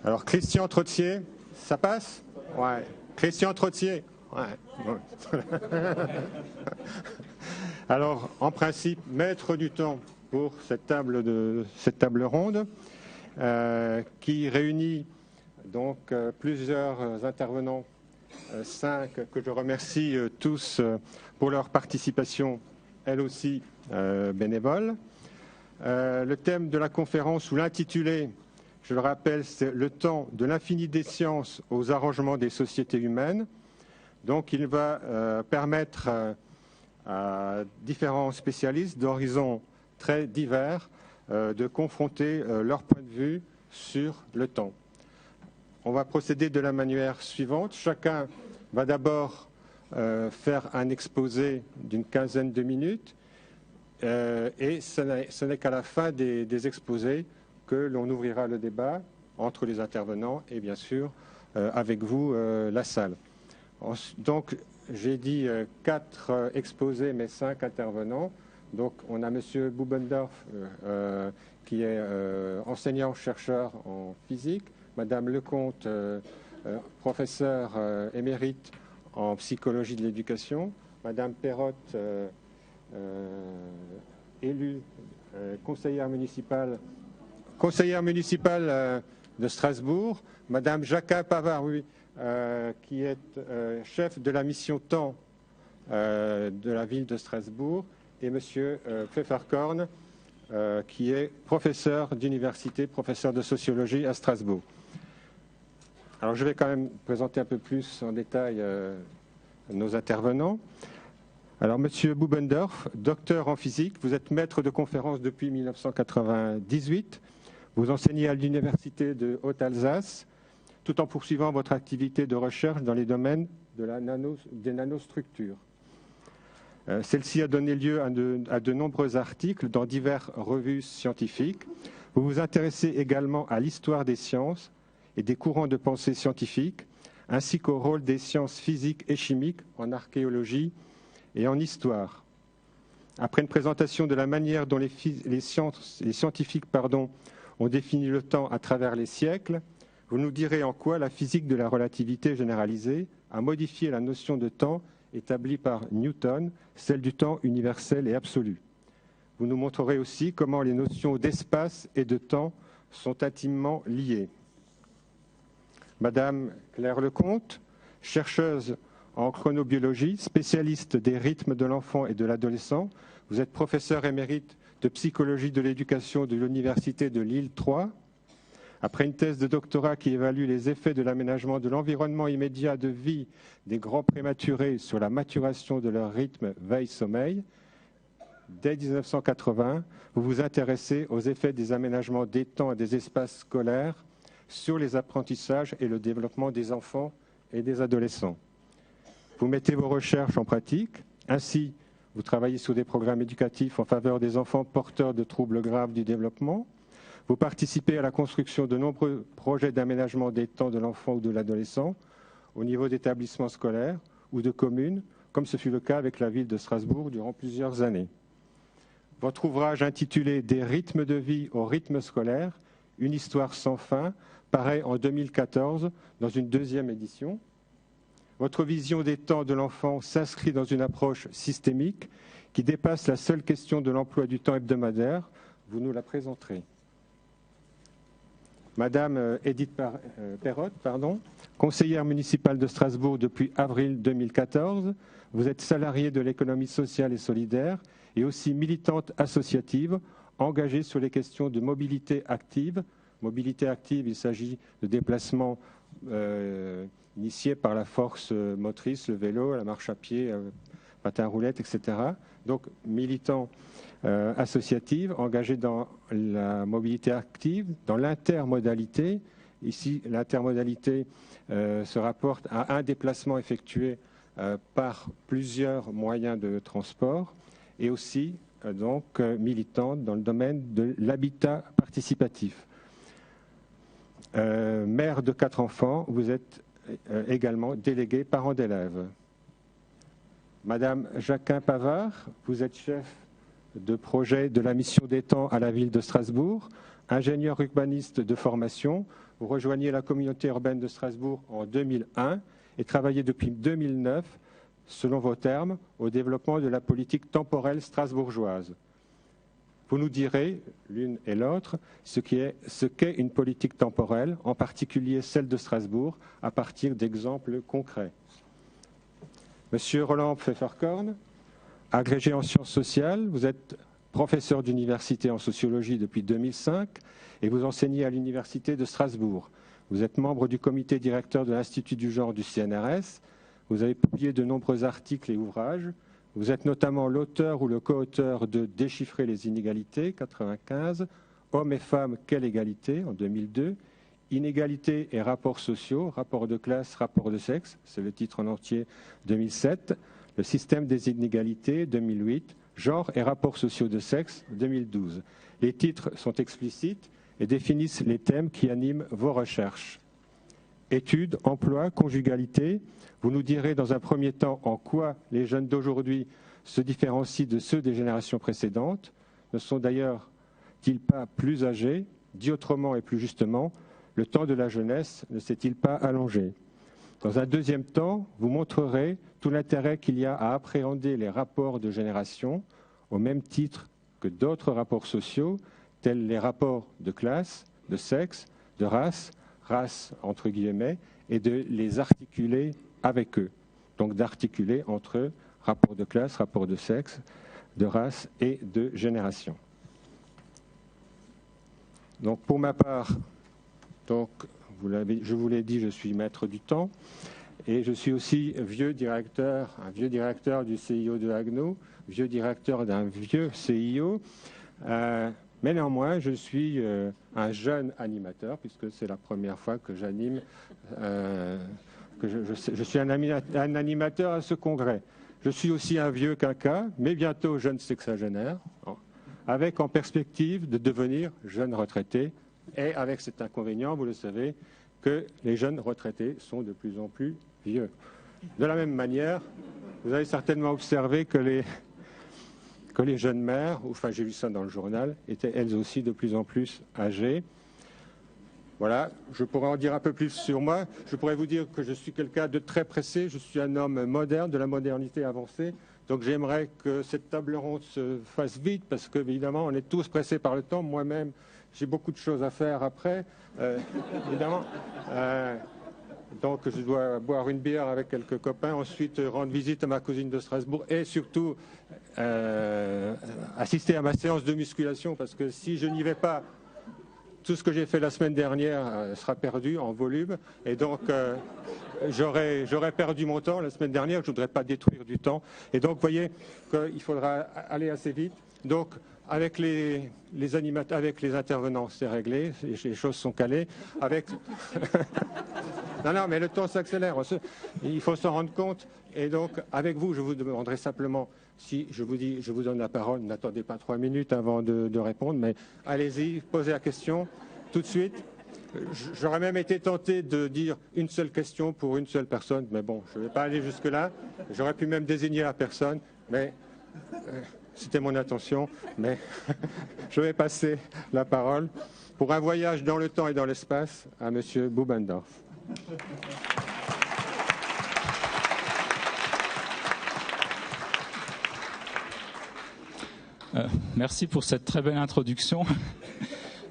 Alors, Christian Trottier, ça passe? Ouais. Christian Trottier? Ouais. Bon. Alors, en principe, maître du temps pour cette table ronde qui réunit donc plusieurs intervenants, 5 que je remercie tous pour leur participation, elle aussi bénévole. Le thème de la conférence ou l'intitulé, je le rappelle, c'est le temps de l'infini des sciences aux arrangements des sociétés humaines. Donc il va permettre à différents spécialistes d'horizons très divers de confronter leur point de vue sur le temps. On va procéder de la manière suivante. Chacun va d'abord faire un exposé d'une quinzaine de minutes et ce n'est qu'à la fin des exposés que l'on ouvrira le débat entre les intervenants et bien sûr avec vous, la salle. Donc j'ai dit 4 exposés mais 5 intervenants. Donc on a M. Bubendorf qui est enseignant-chercheur en physique, Mme Lecomte, professeure émérite en psychologie de l'éducation, Mme Perrotte, élue conseillère municipale de Strasbourg, Mme Jacquin Pavard, oui, qui est chef de la mission temps de la ville de Strasbourg, et M. Pfefferkorn, qui est professeur d'université, professeur de sociologie à Strasbourg. Alors je vais quand même présenter un peu plus en détail nos intervenants. Alors M. Bubendorf, docteur en physique, vous êtes maître de conférence depuis 1998, vous enseignez à l'université de Haute-Alsace, tout en poursuivant votre activité de recherche dans les domaines des nanostructures. Celle-ci a donné lieu à de nombreux articles dans diverses revues scientifiques. Vous vous intéressez également à l'histoire des sciences et des courants de pensée scientifiques, ainsi qu'au rôle des sciences physiques et chimiques en archéologie et en histoire. Après une présentation de la manière dont les scientifiques ont défini le temps à travers les siècles, vous nous direz en quoi la physique de la relativité généralisée a modifié la notion de temps établie par Newton, celle du temps universel et absolu. Vous nous montrerez aussi comment les notions d'espace et de temps sont intimement liées. Madame Claire Lecomte, chercheuse en chronobiologie, spécialiste des rythmes de l'enfant et de l'adolescent, vous êtes professeure émérite de psychologie de l'éducation de l'Université de Lille 3. Après une thèse de doctorat qui évalue les effets de l'aménagement de l'environnement immédiat de vie des grands prématurés sur la maturation de leur rythme veille-sommeil, dès 1980, vous vous intéressez aux effets des aménagements des temps et des espaces scolaires sur les apprentissages et le développement des enfants et des adolescents. Vous mettez vos recherches en pratique. Ainsi, vous travaillez sur des programmes éducatifs en faveur des enfants porteurs de troubles graves du développement. Vous participez à la construction de nombreux projets d'aménagement des temps de l'enfant ou de l'adolescent au niveau d'établissements scolaires ou de communes, comme ce fut le cas avec la ville de Strasbourg durant plusieurs années. Votre ouvrage intitulé « Des rythmes de vie au rythme scolaire, une histoire sans fin » paraît en 2014 dans une 2e édition. Votre vision des temps de l'enfant s'inscrit dans une approche systémique qui dépasse la seule question de l'emploi du temps hebdomadaire. Vous nous la présenterez. Madame Edith Perrotte, conseillère municipale de Strasbourg depuis avril 2014, vous êtes salariée de l'économie sociale et solidaire et aussi militante associative, engagée sur les questions de mobilité active. Mobilité active, il s'agit de déplacements initiés par la force motrice, le vélo, la marche à pied, patin à roulettes, etc. Donc militant associative, engagée dans la mobilité active, dans l'intermodalité. Ici, l'intermodalité se rapporte à un déplacement effectué par plusieurs moyens de transport et aussi donc militante dans le domaine de l'habitat participatif. Mère de 4 enfants, vous êtes également déléguée parent d'élèves. Madame Jacquin Pavard, vous êtes chef de projet de la mission des temps à la ville de Strasbourg, ingénieur urbaniste de formation, Vous rejoignez la communauté urbaine de Strasbourg en 2001 et travaillez depuis 2009, selon vos termes, au développement de la politique temporelle strasbourgeoise. Vous nous direz, l'une et l'autre, ce qu'est une politique temporelle, en particulier celle de Strasbourg, à partir d'exemples concrets. Monsieur Roland Pfefferkorn, agrégé en sciences sociales, vous êtes professeur d'université en sociologie depuis 2005 et vous enseignez à l'université de Strasbourg. Vous êtes membre du comité directeur de l'Institut du genre du CNRS. Vous avez publié de nombreux articles et ouvrages. Vous êtes notamment l'auteur ou le co-auteur de Déchiffrer les inégalités, 1995, Hommes et femmes, quelle égalité, en 2002, Inégalités et rapports sociaux, rapport de classe, rapport de sexe, c'est le titre en entier, 2007, Le système des inégalités, 2008, Genre et rapports sociaux de sexe, 2012. Les titres sont explicites et définissent les thèmes qui animent vos recherches. Études, emploi, conjugalité, vous nous direz dans un premier temps en quoi les jeunes d'aujourd'hui se différencient de ceux des générations précédentes. Ne sont d'ailleurs-ils pas plus âgés? Dit autrement et plus justement, le temps de la jeunesse ne s'est-il pas allongé? Dans un deuxième temps, vous montrerez tout l'intérêt qu'il y a à appréhender les rapports de génération au même titre que d'autres rapports sociaux, tels les rapports de classe, de sexe, de race entre guillemets, et de les articuler avec eux. Donc d'articuler entre eux rapport de classe, rapport de sexe, de race et de génération. Donc pour ma part, donc, je vous l'ai dit, je suis maître du temps et je suis aussi un vieux directeur du CIO de Haguenau, vieux directeur d'un vieux CIO. Mais néanmoins, je suis un jeune animateur, puisque c'est la première fois que j'anime, je suis un animateur à ce congrès. Je suis aussi un vieux quinquas, mais bientôt jeune sexagénaire, avec en perspective de devenir jeune retraité, et avec cet inconvénient, vous le savez, que les jeunes retraités sont de plus en plus vieux. De la même manière, vous avez certainement observé que les jeunes mères, enfin j'ai lu ça dans le journal, étaient elles aussi de plus en plus âgées. Voilà, je pourrais en dire un peu plus sur moi. Je pourrais vous dire que je suis quelqu'un de très pressé, je suis un homme moderne, de la modernité avancée. Donc j'aimerais que cette table ronde se fasse vite, parce qu'évidemment, on est tous pressés par le temps. Moi-même, j'ai beaucoup de choses à faire après, évidemment. Donc je dois boire une bière avec quelques copains, ensuite rendre visite à ma cousine de Strasbourg et surtout assister à ma séance de musculation, parce que si je n'y vais pas, tout ce que j'ai fait la semaine dernière sera perdu en volume. Et donc j'aurais perdu mon temps la semaine dernière, je ne voudrais pas détruire du temps. Et donc vous voyez qu'il faudra aller assez vite. Donc avec les intervenants, c'est réglé, les choses sont calées. Non, mais le temps s'accélère, il faut s'en rendre compte. Et donc, avec vous, je vous demanderai simplement, si je vous dis, je vous donne la parole, n'attendez pas 3 minutes avant de répondre, mais allez-y, posez la question tout de suite. J'aurais même été tenté de dire une seule question pour une seule personne, mais bon, je ne vais pas aller jusque-là. J'aurais pu même désigner la personne, mais c'était mon intention. Mais je vais passer la parole pour un voyage dans le temps et dans l'espace à M. Bubendorf. Merci pour cette très belle introduction.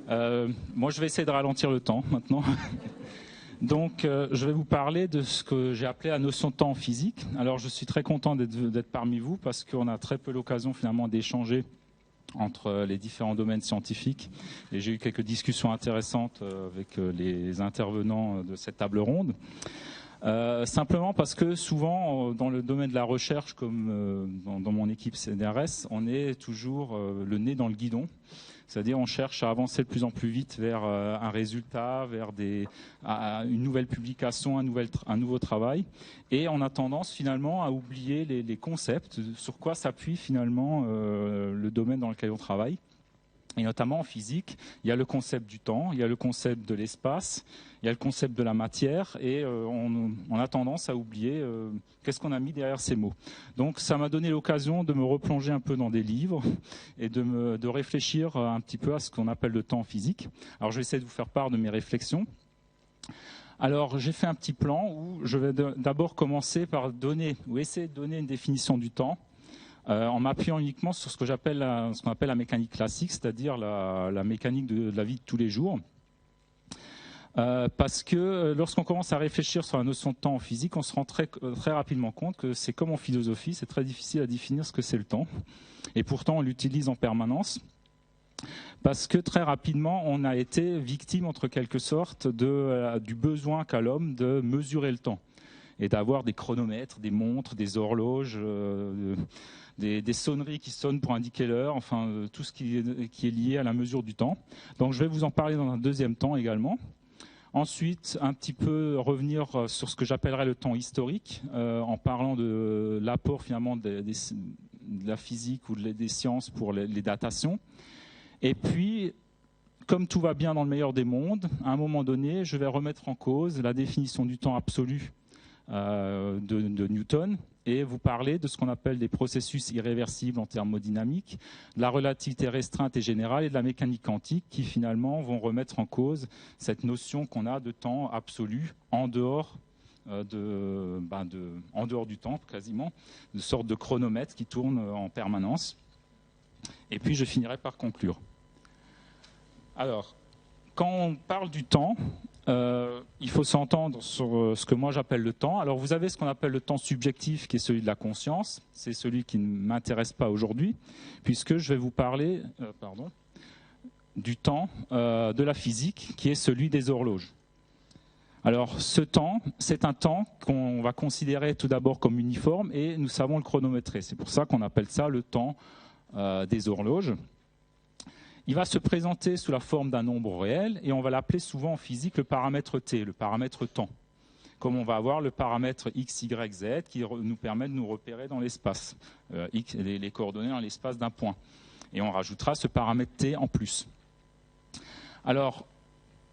Moi, je vais essayer de ralentir le temps maintenant. Donc, je vais vous parler de ce que j'ai appelé la notion de temps en physique. Alors, je suis très content d'être parmi vous parce qu'on a très peu l'occasion finalement d'échanger entre les différents domaines scientifiques. Et j'ai eu quelques discussions intéressantes avec les intervenants de cette table ronde. Simplement parce que souvent, dans le domaine de la recherche, comme dans mon équipe CNRS, on est toujours le nez dans le guidon. C'est-à-dire on cherche à avancer de plus en plus vite vers un résultat, vers une nouvelle publication, un nouveau travail. Et on a tendance finalement à oublier les concepts, sur quoi s'appuie finalement le domaine dans lequel on travaille. Et notamment en physique, il y a le concept du temps, il y a le concept de l'espace, il y a le concept de la matière, et on a tendance à oublier qu'est-ce qu'on a mis derrière ces mots. Donc ça m'a donné l'occasion de me replonger un peu dans des livres et de réfléchir un petit peu à ce qu'on appelle le temps en physique. Alors je vais essayer de vous faire part de mes réflexions. Alors, j'ai fait un petit plan où je vais d'abord commencer par donner, ou essayer de donner une définition du temps, en m'appuyant uniquement sur ce qu'on appelle la mécanique classique, c'est-à-dire la mécanique de la vie de tous les jours. Parce que lorsqu'on commence à réfléchir sur la notion de temps en physique, on se rend très rapidement compte que c'est comme en philosophie, c'est très difficile à définir ce que c'est le temps. Et pourtant, on l'utilise en permanence. Parce que très rapidement, on a été victime, en quelque sorte, du besoin qu'a l'homme de mesurer le temps et d'avoir des chronomètres, des montres, des horloges, des sonneries qui sonnent pour indiquer l'heure, enfin tout ce qui est lié à la mesure du temps. Donc je vais vous en parler dans un deuxième temps également. Ensuite, un petit peu revenir sur ce que j'appellerais le temps historique, en parlant de l'apport finalement de la physique ou des sciences pour les datations. Et puis, comme tout va bien dans le meilleur des mondes, à un moment donné, je vais remettre en cause la définition du temps absolu de Newton et vous parler de ce qu'on appelle des processus irréversibles en thermodynamique, de la relativité restreinte et générale et de la mécanique quantique qui finalement vont remettre en cause cette notion qu'on a de temps absolu en dehors en dehors du temps quasiment, une sorte de chronomètre qui tourne en permanence. Et puis je finirai par conclure. Alors, quand on parle du temps, il faut s'entendre sur ce que moi j'appelle le temps. Alors vous avez ce qu'on appelle le temps subjectif qui est celui de la conscience. C'est celui qui ne m'intéresse pas aujourd'hui, puisque je vais vous parler du temps de la physique qui est celui des horloges. Alors ce temps, c'est un temps qu'on va considérer tout d'abord comme uniforme et nous savons le chronométrer. C'est pour ça qu'on appelle ça le temps des horloges. Il va se présenter sous la forme d'un nombre réel et on va l'appeler souvent en physique le paramètre t, le paramètre temps. Comme on va avoir le paramètre x, y, z qui nous permet de nous repérer dans l'espace, les coordonnées dans l'espace d'un point. Et on rajoutera ce paramètre t en plus. Alors,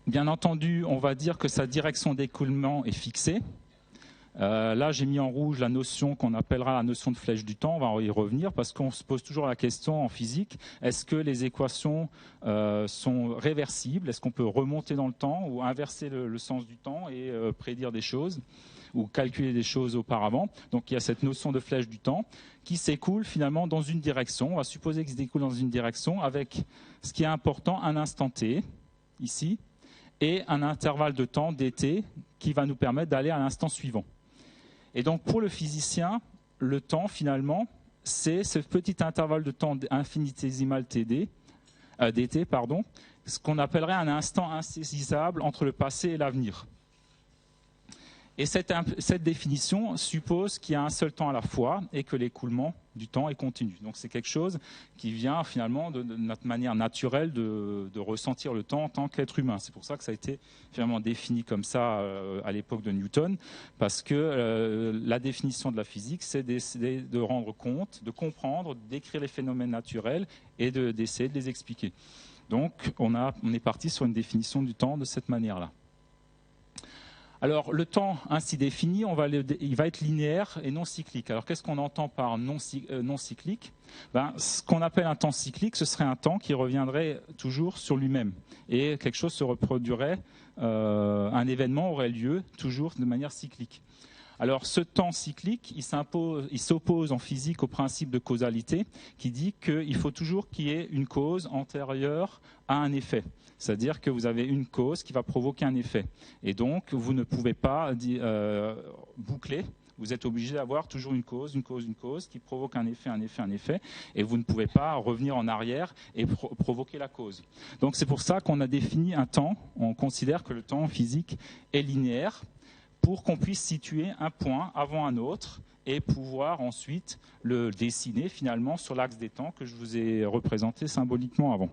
bien entendu, on va dire que sa direction d'écoulement est fixée. Là, j'ai mis en rouge la notion qu'on appellera la notion de flèche du temps. On va y revenir parce qu'on se pose toujours la question en physique, est-ce que les équations sont réversibles? Est-ce qu'on peut remonter dans le temps ou inverser le sens du temps et prédire des choses ou calculer des choses auparavant? Donc il y a cette notion de flèche du temps qui s'écoule finalement dans une direction. On va supposer qu'il s'écoule dans une direction avec ce qui est important, un instant t, ici, et un intervalle de temps dt qui va nous permettre d'aller à l'instant suivant. Et donc pour le physicien, le temps finalement, c'est ce petit intervalle de temps infinitésimal dt, ce qu'on appellerait un instant insaisissable entre le passé et l'avenir. Et cette définition suppose qu'il y a un seul temps à la fois et que l'écoulement du temps est continu. Donc c'est quelque chose qui vient finalement de notre manière naturelle de ressentir le temps en tant qu'être humain. C'est pour ça que ça a été finalement défini comme ça à l'époque de Newton, parce que la définition de la physique, c'est d'essayer de rendre compte, de comprendre, d'écrire les phénomènes naturels et d'essayer de les expliquer. Donc on est parti sur une définition du temps de cette manière-là. Alors, le temps ainsi défini, il va être linéaire et non cyclique. Alors, qu'est-ce qu'on entend par non cyclique? Ce qu'on appelle un temps cyclique, ce serait un temps qui reviendrait toujours sur lui-même. Et quelque chose se reproduirait, un événement aurait lieu toujours de manière cyclique. Alors, ce temps cyclique, il s'oppose en physique au principe de causalité qui dit qu'il faut toujours qu'il y ait une cause antérieure à un effet. C'est-à-dire que vous avez une cause qui va provoquer un effet. Et donc, vous ne pouvez pas boucler. Vous êtes obligé d'avoir toujours une cause qui provoque un effet. Et vous ne pouvez pas revenir en arrière et provoquer la cause. Donc, c'est pour ça qu'on a défini un temps. On considère que le temps en physique est linéaire pour qu'on puisse situer un point avant un autre et pouvoir ensuite le dessiner finalement sur l'axe des temps que je vous ai représenté symboliquement avant.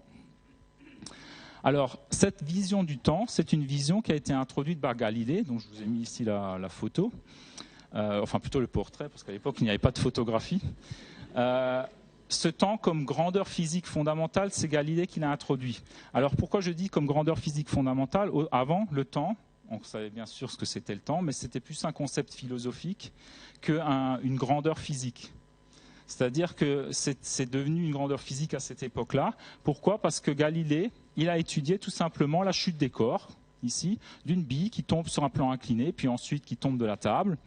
Alors, cette vision du temps, c'est une vision qui a été introduite par Galilée, donc je vous ai mis ici la photo, enfin plutôt le portrait, parce qu'à l'époque, il n'y avait pas de photographie. Ce temps comme grandeur physique fondamentale, c'est Galilée qui l'a introduit. Alors, pourquoi je dis comme grandeur physique fondamentale? Avant, le temps, on savait bien sûr ce que c'était le temps, mais c'était plus un concept philosophique qu'une grandeur physique. C'est-à-dire que c'est devenu une grandeur physique à cette époque-là. Pourquoi? Parce que Galilée, il a étudié tout simplement la chute des corps ici, d'une bille qui tombe sur un plan incliné, puis ensuite qui tombe de la table.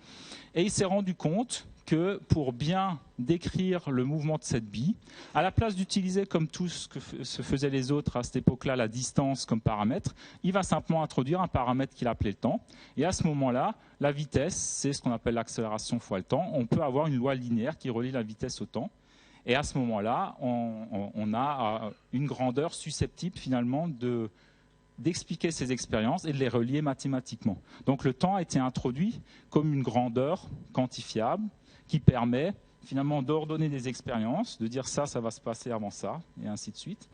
Et il s'est rendu compte que pour bien décrire le mouvement de cette bille, à la place d'utiliser comme tout ce que se faisaient les autres à cette époque-là, la distance comme paramètre, il va simplement introduire un paramètre qu'il appelait le temps. Et à ce moment-là, la vitesse, c'est ce qu'on appelle l'accélération fois le temps. On peut avoir une loi linéaire qui relie la vitesse au temps. Et à ce moment-là, on a une grandeur susceptible finalement d'expliquer ces expériences et de les relier mathématiquement. Donc le temps a été introduit comme une grandeur quantifiable qui permet finalement d'ordonner des expériences, de dire ça va se passer avant ça, et ainsi de suite.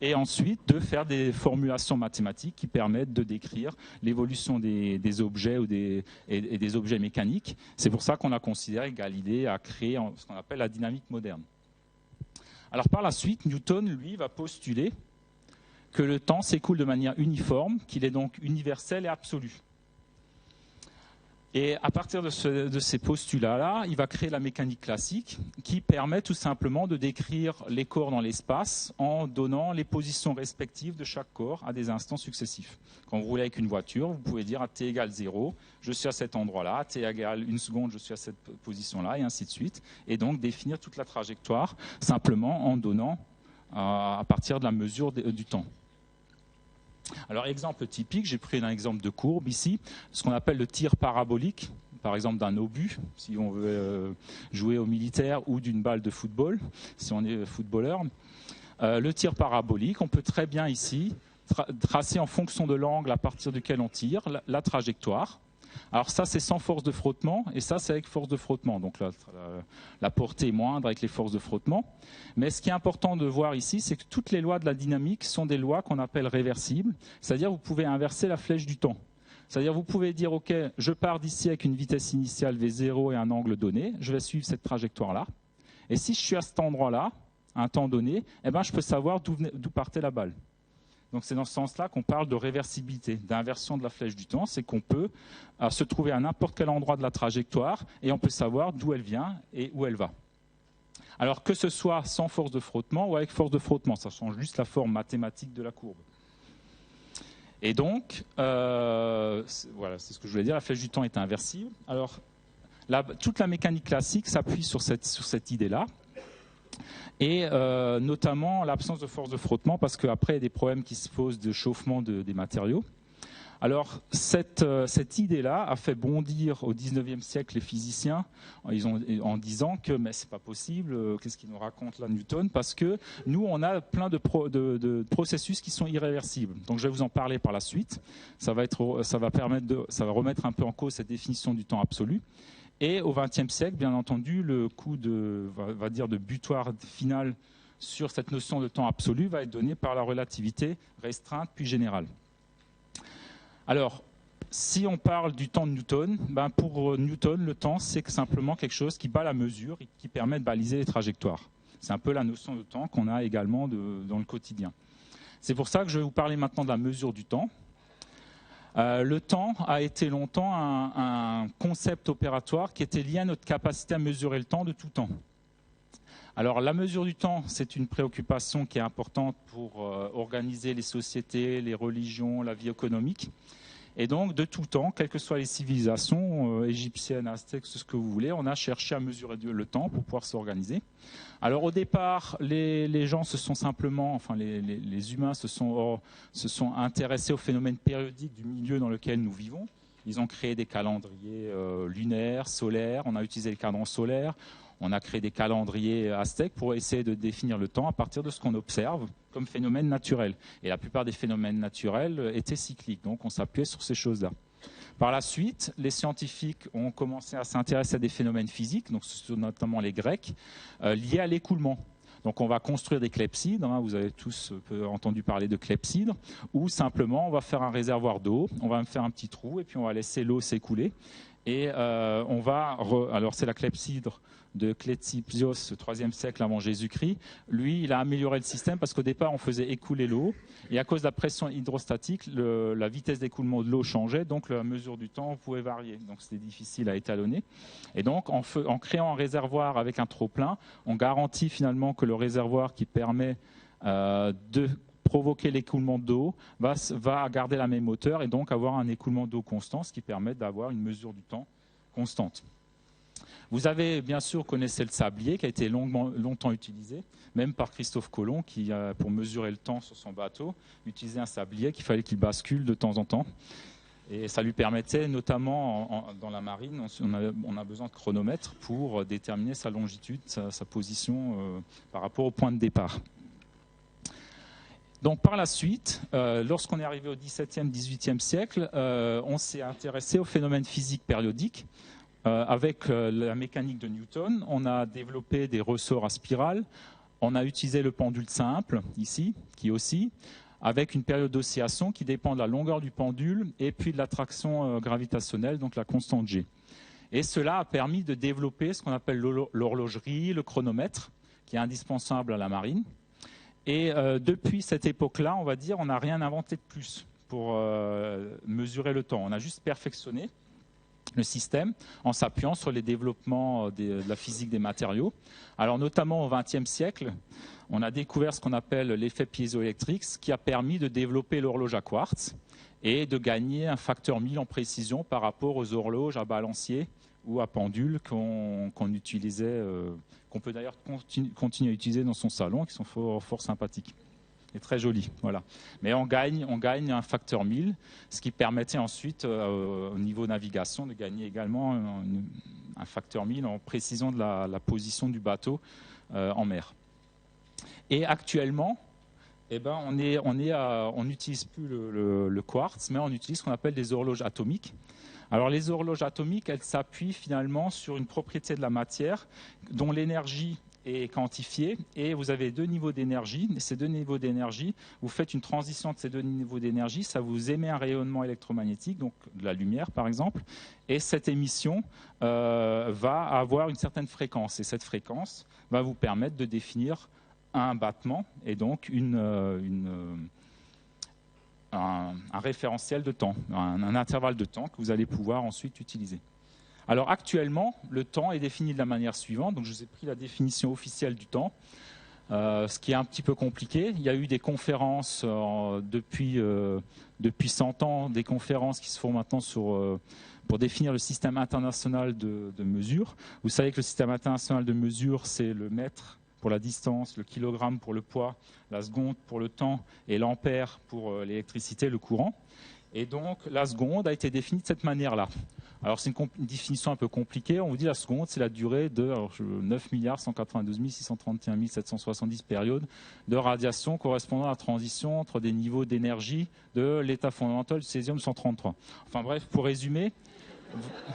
Et ensuite de faire des formulations mathématiques qui permettent de décrire l'évolution des objets et des objets mécaniques. C'est pour ça qu'on a considéré que Galilée a créé ce qu'on appelle la dynamique moderne. Alors par la suite, Newton, lui, va postuler que le temps s'écoule de manière uniforme, qu'il est donc universel et absolu. Et à partir de ces postulats-là, il va créer la mécanique classique qui permet tout simplement de décrire les corps dans l'espace en donnant les positions respectives de chaque corps à des instants successifs. Quand vous roulez avec une voiture, vous pouvez dire à t égale 0, je suis à cet endroit-là, à t égale 1 seconde, je suis à cette position-là, et ainsi de suite. Et donc définir toute la trajectoire simplement en donnant à partir de la mesure du temps. Alors, exemple typique, j'ai pris un exemple de courbe ici, ce qu'on appelle le tir parabolique, par exemple d'un obus, si on veut jouer au militaire, ou d'une balle de football, si on est footballeur. Le tir parabolique, on peut très bien ici tracer en fonction de l'angle à partir duquel on tire la trajectoire. Alors ça, c'est sans force de frottement, et ça, c'est avec force de frottement. Donc la portée est moindre avec les forces de frottement. Mais ce qui est important de voir ici, c'est que toutes les lois de la dynamique sont des lois qu'on appelle réversibles. C'est-à-dire vous pouvez inverser la flèche du temps. C'est-à-dire vous pouvez dire, OK, je pars d'ici avec une vitesse initiale V0 et un angle donné, je vais suivre cette trajectoire-là. Et si je suis à cet endroit-là, à un temps donné, eh ben, je peux savoir d'où partait la balle. Donc c'est dans ce sens-là qu'on parle de réversibilité, d'inversion de la flèche du temps. C'est qu'on peut se trouver à n'importe quel endroit de la trajectoire et on peut savoir d'où elle vient et où elle va. Alors que ce soit sans force de frottement ou avec force de frottement, ça change juste la forme mathématique de la courbe. Et donc, voilà, c'est ce que je voulais dire, la flèche du temps est inversible. Alors, toute la mécanique classique s'appuie sur cette idée-là. Et notamment l'absence de force de frottement, parce qu'après, il y a des problèmes qui se posent de chauffement des matériaux. Alors, cette idée-là a fait bondir au XIXe siècle les physiciens en disant que mais c'est pas possible, qu'est-ce qu'il nous raconte là Newton, parce que nous, on a plein de processus qui sont irréversibles. Donc, je vais vous en parler par la suite. Ça va remettre un peu en cause cette définition du temps absolu. Et au XXe siècle, bien entendu, le coup de butoir final sur cette notion de temps absolu va être donné par la relativité restreinte puis générale. Alors, si on parle du temps de Newton, pour Newton, le temps, c'est simplement quelque chose qui bat la mesure et qui permet de baliser les trajectoires. C'est un peu la notion de temps qu'on a également dans le quotidien. C'est pour ça que je vais vous parler maintenant de la mesure du temps. Le temps a été longtemps un concept opératoire qui était lié à notre capacité à mesurer le temps de tout temps. Alors la mesure du temps, c'est une préoccupation qui est importante pour organiser les sociétés, les religions, la vie économique. Et donc de tout temps, quelles que soient les civilisations égyptiennes, aztèques, ce que vous voulez, on a cherché à mesurer le temps pour pouvoir s'organiser. Alors au départ, les gens se sont simplement, enfin les humains se sont intéressés aux phénomènes périodiques du milieu dans lequel nous vivons. Ils ont créé des calendriers lunaires, solaires, on a utilisé les cadrans solaires, on a créé des calendriers aztèques pour essayer de définir le temps à partir de ce qu'on observe comme phénomène naturel. Et la plupart des phénomènes naturels étaient cycliques, donc on s'appuyait sur ces choses-là. Par la suite, les scientifiques ont commencé à s'intéresser à des phénomènes physiques, donc notamment les Grecs, liés à l'écoulement. Donc on va construire des clepsydres, vous avez tous entendu parler de clepsydres, où simplement on va faire un réservoir d'eau, on va faire un petit trou et puis on va laisser l'eau s'écouler. Et alors c'est la clepsydre de Ctésibios, au IIIe siècle avant Jésus-Christ. Lui, il a amélioré le système parce qu'au départ, on faisait écouler l'eau. Et à cause de la pression hydrostatique, la vitesse d'écoulement de l'eau changeait, donc la mesure du temps pouvait varier. Donc c'était difficile à étalonner. Et donc, en créant un réservoir avec un trop-plein, on garantit finalement que le réservoir qui permet de provoquer l'écoulement d'eau, va garder la même hauteur et donc avoir un écoulement d'eau constant, ce qui permet d'avoir une mesure du temps constante. Vous avez, bien sûr, connaissez le sablier qui a été longtemps utilisé, même par Christophe Colomb qui, pour mesurer le temps sur son bateau, utilisait un sablier qu'il fallait qu'il bascule de temps en temps. Et ça lui permettait, notamment dans la marine, on a besoin de chronomètres pour déterminer sa longitude, sa position par rapport au point de départ. Donc par la suite, lorsqu'on est arrivé au XVIIe, XVIIIe siècle, on s'est intéressé aux phénomènes physiques périodiques. Avec la mécanique de Newton, on a développé des ressorts à spirale. On a utilisé le pendule simple, ici, qui oscille, avec une période d'oscillation qui dépend de la longueur du pendule et puis de l'attraction gravitationnelle, donc la constante G. Et cela a permis de développer ce qu'on appelle l'horlogerie, le chronomètre, qui est indispensable à la marine. Et depuis cette époque-là, on va dire, on n'a rien inventé de plus pour mesurer le temps. On a juste perfectionné le système en s'appuyant sur les développements de la physique des matériaux. Alors notamment au XXe siècle, on a découvert ce qu'on appelle l'effet piézoélectrique, ce qui a permis de développer l'horloge à quartz et de gagner un facteur 1000 en précision par rapport aux horloges à balancier ou à pendule qu'on utilisait, qu'on peut d'ailleurs continuer à utiliser dans son salon, qui sont fort sympathiques. Et très joli, voilà. Mais on gagne un facteur 1000, ce qui permettait ensuite, au niveau navigation, de gagner également un facteur 1000 en précision de la position du bateau en mer. Et actuellement, on n'utilise plus le quartz, mais on utilise ce qu'on appelle des horloges atomiques. Alors les horloges atomiques, elles s'appuient finalement sur une propriété de la matière dont l'énergie est quantifiée, et vous avez deux niveaux d'énergie. Ces deux niveaux d'énergie, vous faites une transition de ces deux niveaux d'énergie, ça vous émet un rayonnement électromagnétique, donc de la lumière par exemple, et cette émission va avoir une certaine fréquence, et cette fréquence va vous permettre de définir un battement et donc un référentiel de temps, un intervalle de temps que vous allez pouvoir ensuite utiliser. Alors actuellement, le temps est défini de la manière suivante. Donc je vous ai pris la définition officielle du temps, ce qui est un petit peu compliqué. Il y a eu des conférences depuis 100 ans, des conférences qui se font maintenant pour définir le système international de mesure. Vous savez que le système international de mesure, c'est le mètre pour la distance, le kilogramme pour le poids, la seconde pour le temps et l'ampère pour l'électricité, le courant. Et donc la seconde a été définie de cette manière-là. Alors c'est une définition un peu compliquée. On vous dit la seconde, c'est la durée de 9 192 631 770 périodes de radiation correspondant à la transition entre des niveaux d'énergie de l'état fondamental du césium-133. Enfin bref, pour résumer,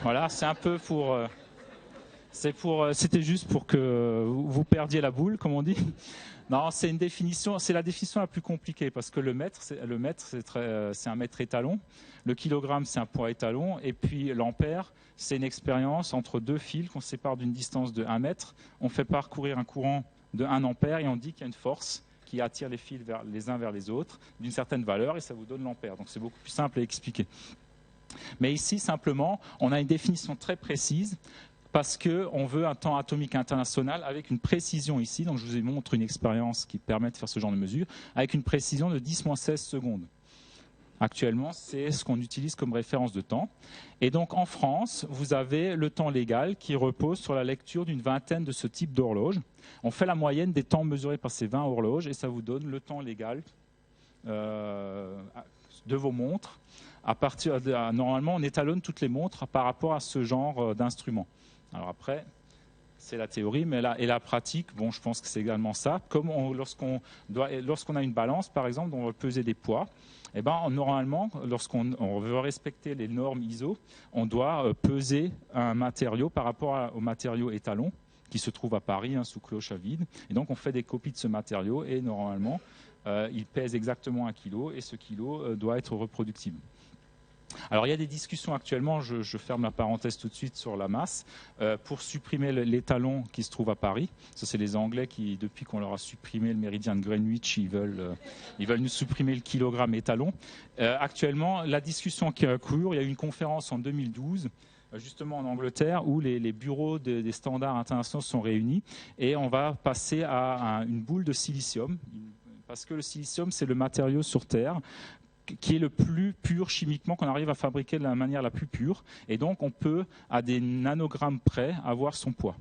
voilà, c'est un peu pour... C'était juste pour que vous perdiez la boule, comme on dit. Non, c'est la définition la plus compliquée parce que le mètre, c'est un mètre étalon. Le kilogramme, c'est un poids étalon. Et puis l'ampère, c'est une expérience entre deux fils qu'on sépare d'une distance de 1 mètre. On fait parcourir un courant de 1 ampère et on dit qu'il y a une force qui attire les fils les uns vers les autres d'une certaine valeur et ça vous donne l'ampère. Donc c'est beaucoup plus simple à expliquer. Mais ici, simplement, on a une définition très précise parce qu'on veut un temps atomique international avec une précision ici. Donc je vous montre une expérience qui permet de faire ce genre de mesure, avec une précision de 10-16 secondes. Actuellement, c'est ce qu'on utilise comme référence de temps. Et donc en France, vous avez le temps légal qui repose sur la lecture d'une vingtaine de ce type d'horloges. On fait la moyenne des temps mesurés par ces 20 horloges et ça vous donne le temps légal de vos montres. Normalement, on étalonne toutes les montres par rapport à ce genre d'instrument. Alors après, c'est la théorie, mais la pratique, bon, je pense que c'est également ça. Comme lorsqu'on a une balance, par exemple, dont on veut peser des poids, eh ben, normalement, lorsqu'on veut respecter les normes ISO, on doit peser un matériau par rapport au matériau étalon qui se trouve à Paris, sous cloche à vide. Et donc, on fait des copies de ce matériau et normalement, il pèse exactement 1 kg et ce kilo doit être reproductible. Alors il y a des discussions actuellement, je ferme la parenthèse tout de suite sur la masse, pour supprimer l'étalon qui se trouve à Paris. Ça c'est les Anglais qui, depuis qu'on leur a supprimé le méridien de Greenwich, ils veulent nous supprimer le kilogramme étalon. Actuellement, la discussion qui a cours, il y a eu une conférence en 2012, justement en Angleterre, où les bureaux des standards internationaux sont réunis et on va passer à une boule de silicium, parce que le silicium, c'est le matériau sur Terre qui est le plus pur chimiquement, qu'on arrive à fabriquer de la manière la plus pure. Et donc, on peut, à des nanogrammes près, avoir son poids.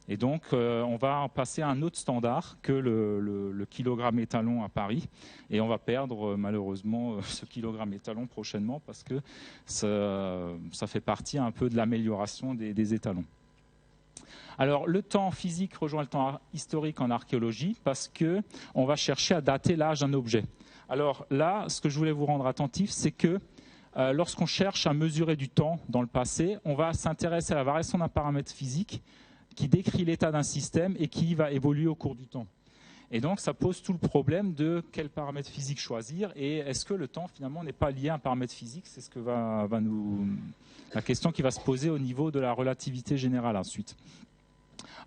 Et donc, on va passer à un autre standard que le kilogramme étalon à Paris. Et on va perdre, malheureusement, ce kilogramme étalon prochainement parce que ça fait partie un peu de l'amélioration des étalons. Alors, le temps physique rejoint le temps historique en archéologie parce qu'on va chercher à dater l'âge d'un objet. Alors là, ce que je voulais vous rendre attentif, c'est que lorsqu'on cherche à mesurer du temps dans le passé, on va s'intéresser à la variation d'un paramètre physique qui décrit l'état d'un système et qui va évoluer au cours du temps. Et donc, ça pose tout le problème de quel paramètre physique choisir et est-ce que le temps, finalement, n'est pas lié à un paramètre physique? C'est ce que la question qui va se poser au niveau de la relativité générale ensuite.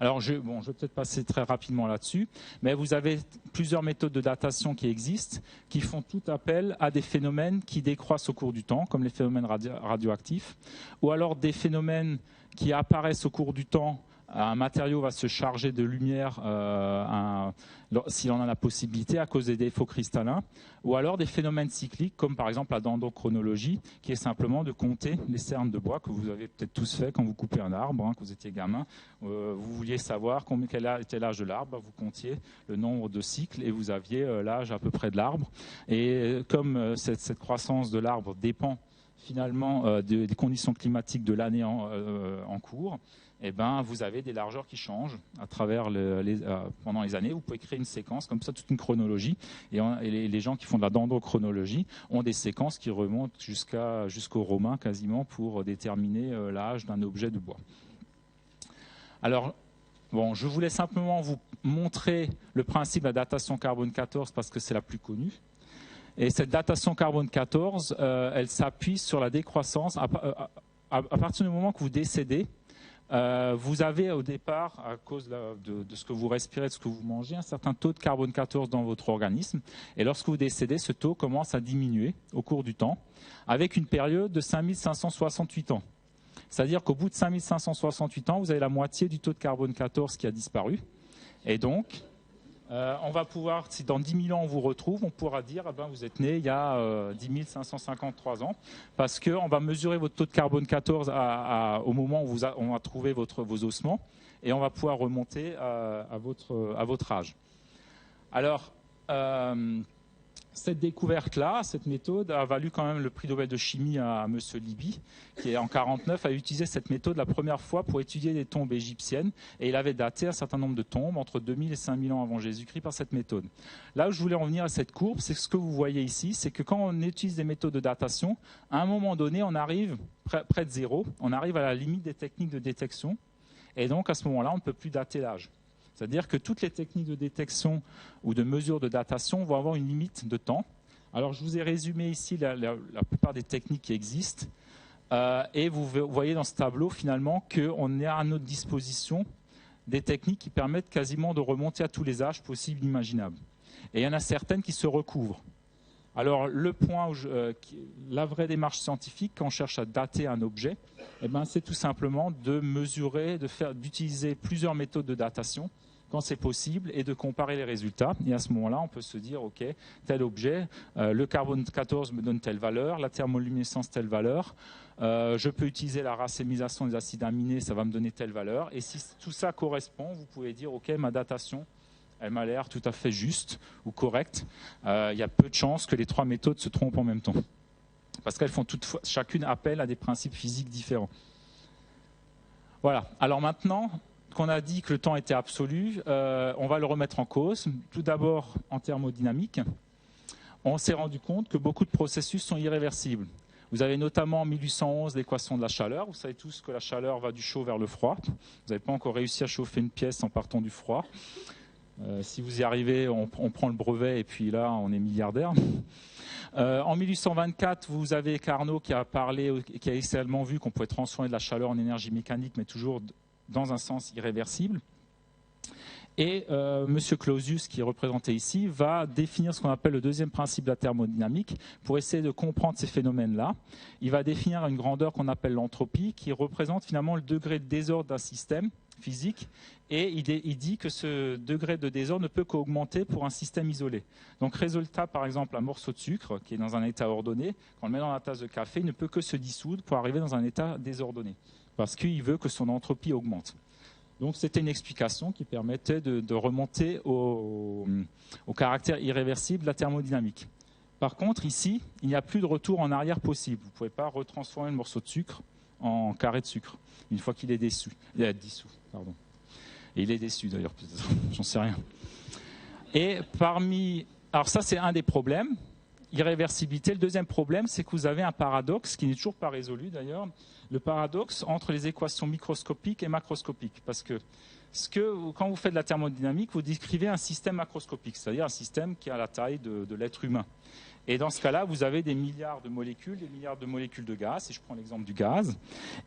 Alors, je vais peut-être passer très rapidement là-dessus, mais vous avez plusieurs méthodes de datation qui existent, qui font tout appel à des phénomènes qui décroissent au cours du temps, comme les phénomènes radioactifs, ou alors des phénomènes qui apparaissent au cours du temps. Un matériau va se charger de lumière s'il en a la possibilité à cause des défauts cristallins, ou alors des phénomènes cycliques comme par exemple la dendrochronologie, qui est simplement de compter les cernes de bois que vous avez peut-être tous fait quand vous coupez un arbre, quand vous étiez gamin. Vous vouliez savoir quel était l'âge de l'arbre, vous comptiez le nombre de cycles et vous aviez l'âge à peu près de l'arbre. Et comme cette croissance de l'arbre dépend finalement des conditions climatiques de l'année en cours, eh ben, vous avez des largeurs qui changent à travers pendant les années. Vous pouvez créer une séquence, comme ça, toute une chronologie. Et les gens qui font de la dendrochronologie ont des séquences qui remontent jusqu'aux Romains quasiment pour déterminer l'âge d'un objet de bois. Alors, je voulais simplement vous montrer le principe de la datation carbone 14 parce que c'est la plus connue. Et cette datation carbone 14, elle s'appuie sur la décroissance. À partir du moment que vous décédez, vous avez au départ, à cause de ce que vous respirez, de ce que vous mangez, un certain taux de carbone 14 dans votre organisme. Et lorsque vous décédez, ce taux commence à diminuer au cours du temps, avec une période de 5568 ans. C'est-à-dire qu'au bout de 5568 ans, vous avez la moitié du taux de carbone 14 qui a disparu. Et donc, on va pouvoir, si dans 10 000 ans on vous retrouve, on pourra dire vous êtes né il y a 10 553 ans, parce qu'on va mesurer votre taux de carbone 14 au moment où on va trouver vos ossements, et on va pouvoir remonter à votre âge. Alors, cette découverte-là, cette méthode, a valu quand même le prix Nobel de chimie à M. Libby, qui en 1949 a utilisé cette méthode la première fois pour étudier des tombes égyptiennes. Et il avait daté un certain nombre de tombes, entre 2000 et 5000 ans avant Jésus-Christ, par cette méthode. Là où je voulais en venir à cette courbe, c'est ce que vous voyez ici, c'est que quand on utilise des méthodes de datation, à un moment donné, on arrive près de zéro, on arrive à la limite des techniques de détection. Et donc, à ce moment-là, on ne peut plus dater l'âge. C'est-à-dire que toutes les techniques de détection ou de mesure de datation vont avoir une limite de temps. Alors, je vous ai résumé ici la plupart des techniques qui existent. Et vous voyez dans ce tableau, finalement, qu'on est à notre disposition des techniques qui permettent quasiment de remonter à tous les âges possibles, imaginables. Et il y en a certaines qui se recouvrent. Alors, le point la vraie démarche scientifique, quand on cherche à dater un objet, c'est tout simplement de mesurer, d'utiliser plusieurs méthodes de datation quand c'est possible et de comparer les résultats. Et à ce moment-là, on peut se dire, OK, tel objet, le carbone 14 me donne telle valeur, la thermoluminescence telle valeur, je peux utiliser la racémisation des acides aminés, ça va me donner telle valeur. Et si tout ça correspond, vous pouvez dire, OK, ma datation, elle m'a l'air tout à fait juste ou correcte. Il y a peu de chances que les trois méthodes se trompent en même temps. Parce qu'elles font chacune appel à des principes physiques différents. Voilà. Alors maintenant qu'on a dit que le temps était absolu, on va le remettre en cause. Tout d'abord en thermodynamique. On s'est rendu compte que beaucoup de processus sont irréversibles. Vous avez notamment en 1811 l'équation de la chaleur. Vous savez tous que la chaleur va du chaud vers le froid. Vous n'avez pas encore réussi à chauffer une pièce en partant du froid. Si vous y arrivez, on prend le brevet et puis là, on est milliardaire. En 1824, vous avez Carnot qui a essentiellement vu qu'on pouvait transformer de la chaleur en énergie mécanique, mais toujours dans un sens irréversible. Et M. Clausius, qui est représenté ici, va définir ce qu'on appelle le deuxième principe de la thermodynamique pour essayer de comprendre ces phénomènes-là. Il va définir une grandeur qu'on appelle l'entropie, qui représente finalement le degré de désordre d'un système physique, et il dit que ce degré de désordre ne peut qu'augmenter pour un système isolé. Donc résultat, par exemple, un morceau de sucre qui est dans un état ordonné, quand on le met dans la tasse de café, il ne peut que se dissoudre pour arriver dans un état désordonné, parce qu'il veut que son entropie augmente. Donc c'était une explication qui permettait de remonter au caractère irréversible de la thermodynamique. Par contre, ici, il n'y a plus de retour en arrière possible. Vous ne pouvez pas retransformer le morceau de sucre en carré de sucre, une fois qu'il est dissous. Pardon. Et il est déçu d'ailleurs, peut-être, j'en sais rien. Et alors ça, c'est un des problèmes, irréversibilité. Le deuxième problème, c'est que vous avez un paradoxe qui n'est toujours pas résolu d'ailleurs, le paradoxe entre les équations microscopiques et macroscopiques. Parce que quand vous faites de la thermodynamique, vous décrivez un système macroscopique, c'est-à-dire un système qui a la taille de l'être humain. Et dans ce cas-là, vous avez des milliards de molécules de gaz, si je prends l'exemple du gaz.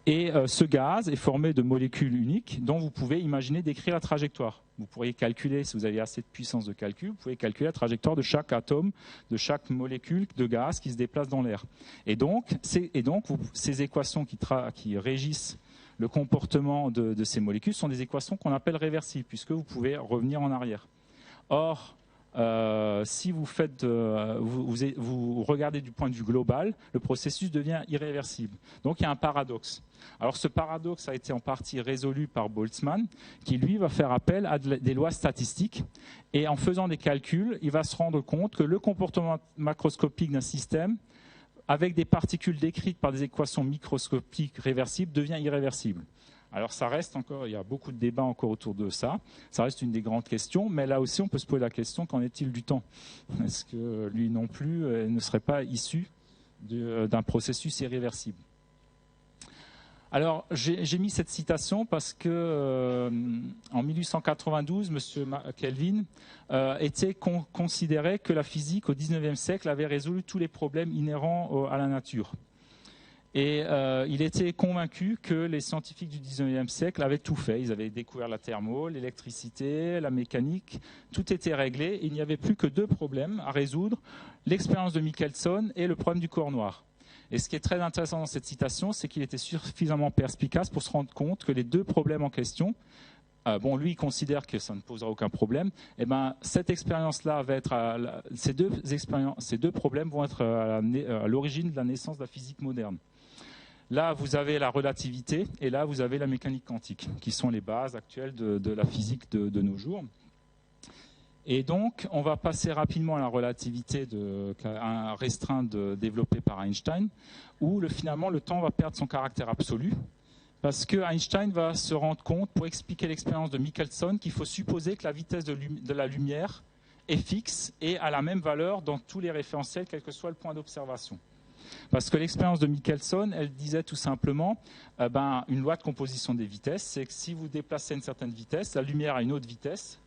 Et ce gaz est formé de molécules uniques dont vous pouvez imaginer décrire la trajectoire. Vous pourriez calculer, si vous avez assez de puissance de calcul, vous pouvez calculer la trajectoire de chaque atome, de chaque molécule de gaz qui se déplace dans l'air. Et donc ces équations qui régissent le comportement de ces molécules sont des équations qu'on appelle réversibles, puisque vous pouvez revenir en arrière. Or, si vous regardez du point de vue global, le processus devient irréversible. Donc il y a un paradoxe. Alors ce paradoxe a été en partie résolu par Boltzmann, qui lui va faire appel à des lois statistiques. Et en faisant des calculs, il va se rendre compte que le comportement macroscopique d'un système, avec des particules décrites par des équations microscopiques réversibles, devient irréversible. Alors ça reste encore, il y a beaucoup de débats encore autour de ça. Ça reste une des grandes questions, mais là aussi on peut se poser la question, qu'en est-il du temps? Est-ce que lui non plus ne serait pas issu d'un processus irréversible? Alors j'ai mis cette citation parce que en 1892, M. Kelvin considérait que la physique au XIXe siècle avait résolu tous les problèmes inhérents à la nature. Et il était convaincu que les scientifiques du XIXe siècle avaient tout fait. Ils avaient découvert la thermo, l'électricité, la mécanique. Tout était réglé. Il n'y avait plus que deux problèmes à résoudre, l'expérience de Michelson et le problème du corps noir. Et ce qui est très intéressant dans cette citation, c'est qu'il était suffisamment perspicace pour se rendre compte que les deux problèmes en question, lui, il considère que ça ne posera aucun problème. Et cette expérience-là va être, ces deux problèmes vont être à l'origine de la naissance de la physique moderne. Là, vous avez la relativité et là, vous avez la mécanique quantique, qui sont les bases actuelles de la physique de nos jours. Et donc, on va passer rapidement à la relativité restreinte développée par Einstein, où finalement le temps va perdre son caractère absolu, parce que Einstein va se rendre compte, pour expliquer l'expérience de Michelson, qu'il faut supposer que la vitesse de la lumière est fixe et a la même valeur dans tous les référentiels, quel que soit le point d'observation. Parce que l'expérience de Michelson, elle disait tout simplement, une loi de composition des vitesses, c'est que si vous déplacez à une certaine vitesse, la lumière a une autre vitesse,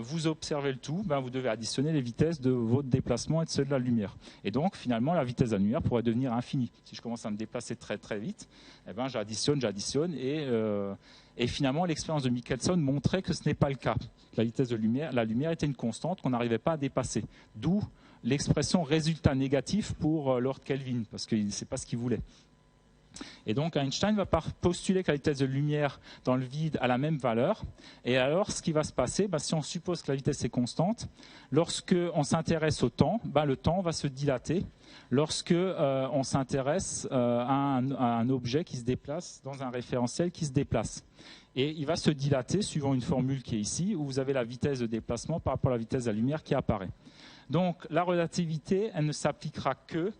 vous observez le tout, vous devez additionner les vitesses de votre déplacement et de celle de la lumière. Et donc, finalement, la vitesse de la lumière pourrait devenir infinie. Si je commence à me déplacer très très vite, j'additionne, et finalement, l'expérience de Michelson montrait que ce n'est pas le cas. La vitesse de la lumière était une constante qu'on n'arrivait pas à dépasser. D'où l'expression résultat négatif pour Lord Kelvin, parce qu'il ne sait pas ce qu'il voulait. Et donc Einstein va postuler que la vitesse de lumière dans le vide a la même valeur. Et alors, ce qui va se passer, si on suppose que la vitesse est constante, lorsque on s'intéresse au temps, le temps va se dilater. Lorsque on s'intéresse à un objet qui se déplace dans un référentiel qui se déplace. Et il va se dilater suivant une formule qui est ici, où vous avez la vitesse de déplacement par rapport à la vitesse de la lumière qui apparaît. Donc la relativité, elle ne s'appliquera que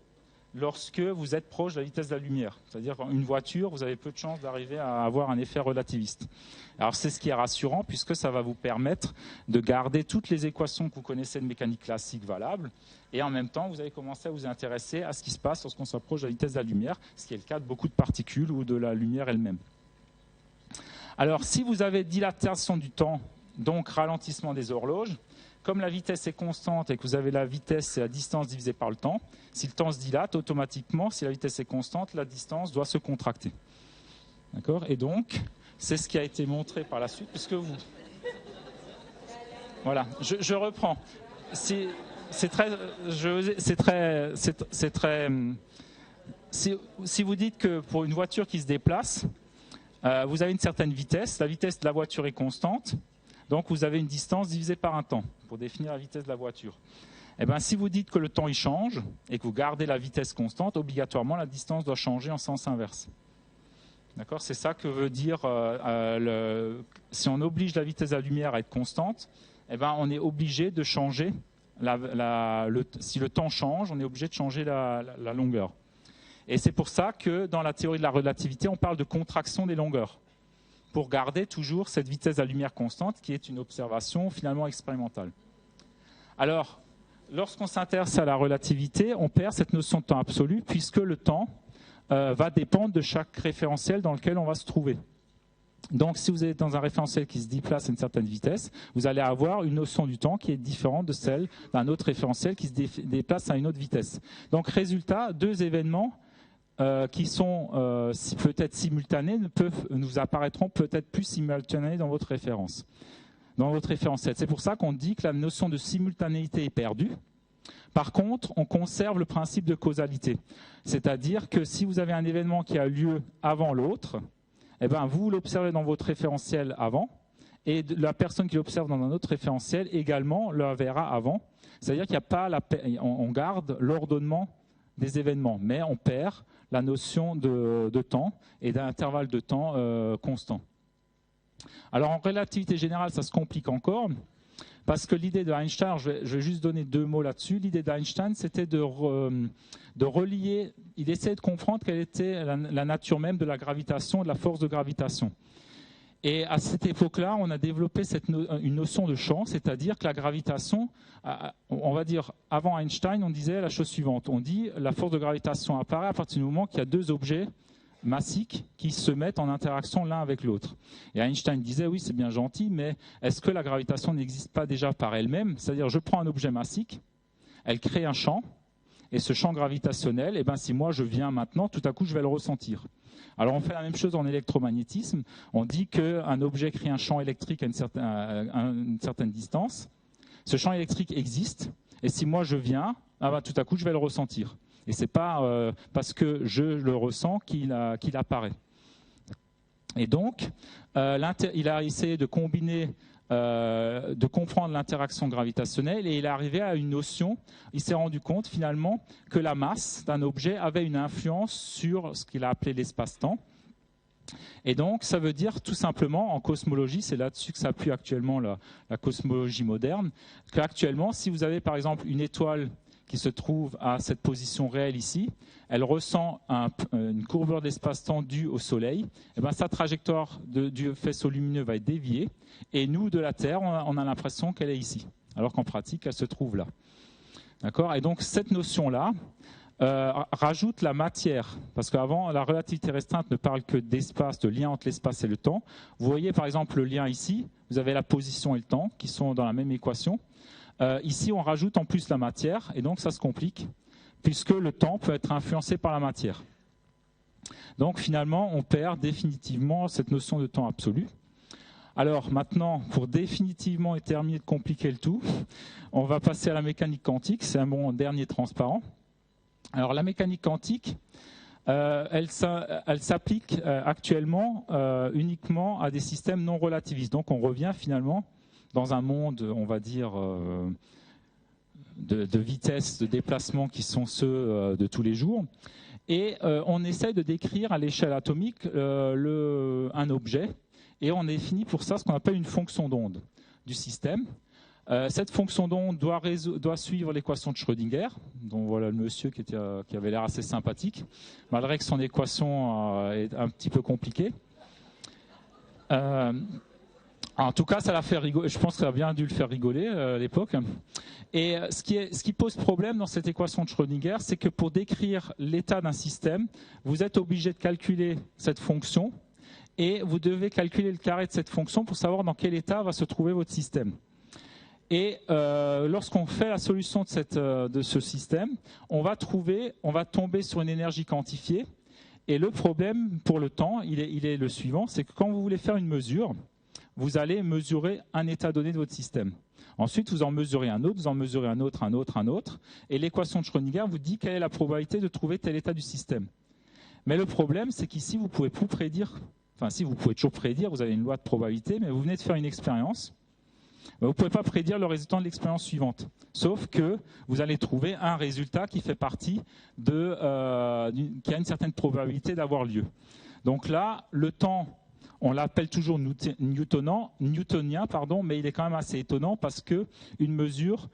lorsque vous êtes proche de la vitesse de la lumière. C'est-à-dire qu'une voiture, vous avez peu de chances d'arriver à avoir un effet relativiste. Alors c'est ce qui est rassurant, puisque ça va vous permettre de garder toutes les équations que vous connaissez de mécanique classique valables, et en même temps, vous allez commencer à vous intéresser à ce qui se passe lorsqu'on s'approche de la vitesse de la lumière, ce qui est le cas de beaucoup de particules ou de la lumière elle-même. Alors si vous avez dilatation du temps, donc ralentissement des horloges, comme la vitesse est constante et que vous avez la vitesse et la distance divisée par le temps, si le temps se dilate, automatiquement, si la vitesse est constante, la distance doit se contracter. D'accord ? Et donc, c'est ce qui a été montré par la suite, puisque vous... Voilà, je reprends. Si vous dites que pour une voiture qui se déplace, vous avez une certaine vitesse. La vitesse de la voiture est constante. Donc, vous avez une distance divisée par un temps pour définir la vitesse de la voiture. Eh bien, si vous dites que le temps il change et que vous gardez la vitesse constante, obligatoirement, la distance doit changer en sens inverse. D'accord ? C'est ça que veut dire si on oblige la vitesse de la lumière à être constante, eh ben, on est obligé de changer. Si le temps change, on est obligé de changer la longueur. Et c'est pour ça que dans la théorie de la relativité, on parle de contraction des longueurs, pour garder toujours cette vitesse de la lumière constante, qui est une observation finalement expérimentale. Alors, lorsqu'on s'intéresse à la relativité, on perd cette notion de temps absolu, puisque le temps va dépendre de chaque référentiel dans lequel on va se trouver. Donc, si vous êtes dans un référentiel qui se déplace à une certaine vitesse, vous allez avoir une notion du temps qui est différente de celle d'un autre référentiel qui se déplace à une autre vitesse. Donc, résultat, deux événements qui sont peut-être simultanés nous apparaîtront peut-être plus simultanés dans votre référence, dans votre référentiel. C'est pour ça qu'on dit que la notion de simultanéité est perdue. Par contre, on conserve le principe de causalité. C'est-à-dire que si vous avez un événement qui a lieu avant l'autre, eh ben, vous l'observez dans votre référentiel avant, et la personne qui l'observe dans un autre référentiel également le verra avant. C'est-à-dire qu'il n'y a pas on garde l'ordonnement des événements, mais on perd la notion de temps et d'intervalle de temps constant. Alors en relativité générale, ça se complique encore, parce que l'idée de Einstein, je vais juste donner deux mots là-dessus, l'idée d'Einstein, c'était de relier, il essayait de comprendre quelle était la nature même de la gravitation, de la force de gravitation. Et à cette époque-là, on a développé une notion de champ, c'est-à-dire que la gravitation, on va dire, avant Einstein, on disait la chose suivante. On dit la force de gravitation apparaît à partir du moment qu'il y a deux objets massiques qui se mettent en interaction l'un avec l'autre. Et Einstein disait, oui, c'est bien gentil, mais est-ce que la gravitation n'existe pas déjà par elle-même ? C'est-à-dire, je prends un objet massique, elle crée un champ, et ce champ gravitationnel, eh ben, si moi je viens maintenant, tout à coup, je vais le ressentir. Alors on fait la même chose en électromagnétisme. On dit qu'un objet crée un champ électrique à une certaine distance. Ce champ électrique existe, et si moi je viens, tout à coup je vais le ressentir. Et ce n'est pas parce que je le ressens qu'il apparaît. Et donc, il a essayé de combiner, de comprendre l'interaction gravitationnelle, et il est arrivé à une notion. Il s'est rendu compte finalement que la masse d'un objet avait une influence sur ce qu'il a appelé l'espace-temps. Et donc, ça veut dire tout simplement, en cosmologie, c'est là-dessus que s'appuie actuellement la cosmologie moderne, qu'actuellement, si vous avez par exemple une étoile qui se trouve à cette position réelle ici, elle ressent une courbure d'espace-temps due au Soleil, et bien sa trajectoire du faisceau lumineux va être déviée, et nous, de la Terre, on a l'impression qu'elle est ici, alors qu'en pratique, elle se trouve là. D'accord ? Et donc, cette notion-là rajoute la matière, parce qu'avant, la relativité restreinte ne parle que d'espace, de lien entre l'espace et le temps. Vous voyez par exemple le lien ici, vous avez la position et le temps qui sont dans la même équation. Ici, on rajoute en plus la matière, et donc ça se complique, puisque le temps peut être influencé par la matière. Donc finalement, on perd définitivement cette notion de temps absolu. Alors maintenant, pour définitivement et terminer de compliquer le tout, on va passer à la mécanique quantique, c'est mon dernier transparent. Alors la mécanique quantique, elle s'applique actuellement uniquement à des systèmes non relativistes. Donc on revient finalement dans un monde, on va dire, de vitesse, de déplacement qui sont ceux de tous les jours. Et on essaie de décrire à l'échelle atomique un objet, et on définit pour ça ce qu'on appelle une fonction d'onde du système. Cette fonction d'onde doit suivre l'équation de Schrödinger, dont voilà le monsieur qui avait l'air assez sympathique, malgré que son équation est un petit peu compliquée. En tout cas, ça l'a fait rigoler. Je pense que ça a bien dû le faire rigoler à l'époque. Et ce qui pose problème dans cette équation de Schrödinger, c'est que pour décrire l'état d'un système, vous êtes obligé de calculer cette fonction, et vous devez calculer le carré de cette fonction pour savoir dans quel état va se trouver votre système. Et lorsqu'on fait la solution de ce système, on va tomber sur une énergie quantifiée. Et le problème pour le temps, il est le suivant, c'est que quand vous voulez faire une mesure, vous allez mesurer un état donné de votre système. Ensuite, vous en mesurez un autre, vous en mesurez un autre, un autre, un autre. Et l'équation de Schrödinger vous dit quelle est la probabilité de trouver tel état du système. Mais le problème, c'est qu'ici, vous ne pouvez plus prédire Enfin, si, vous pouvez toujours prédire, vous avez une loi de probabilité, mais vous venez de faire une expérience. Vous ne pouvez pas prédire le résultat de l'expérience suivante. Sauf que vous allez trouver un résultat qui fait partie qui a une certaine probabilité d'avoir lieu. Donc là, le temps, on l'appelle toujours newtonien, mais il est quand même assez étonnant parce que une mesure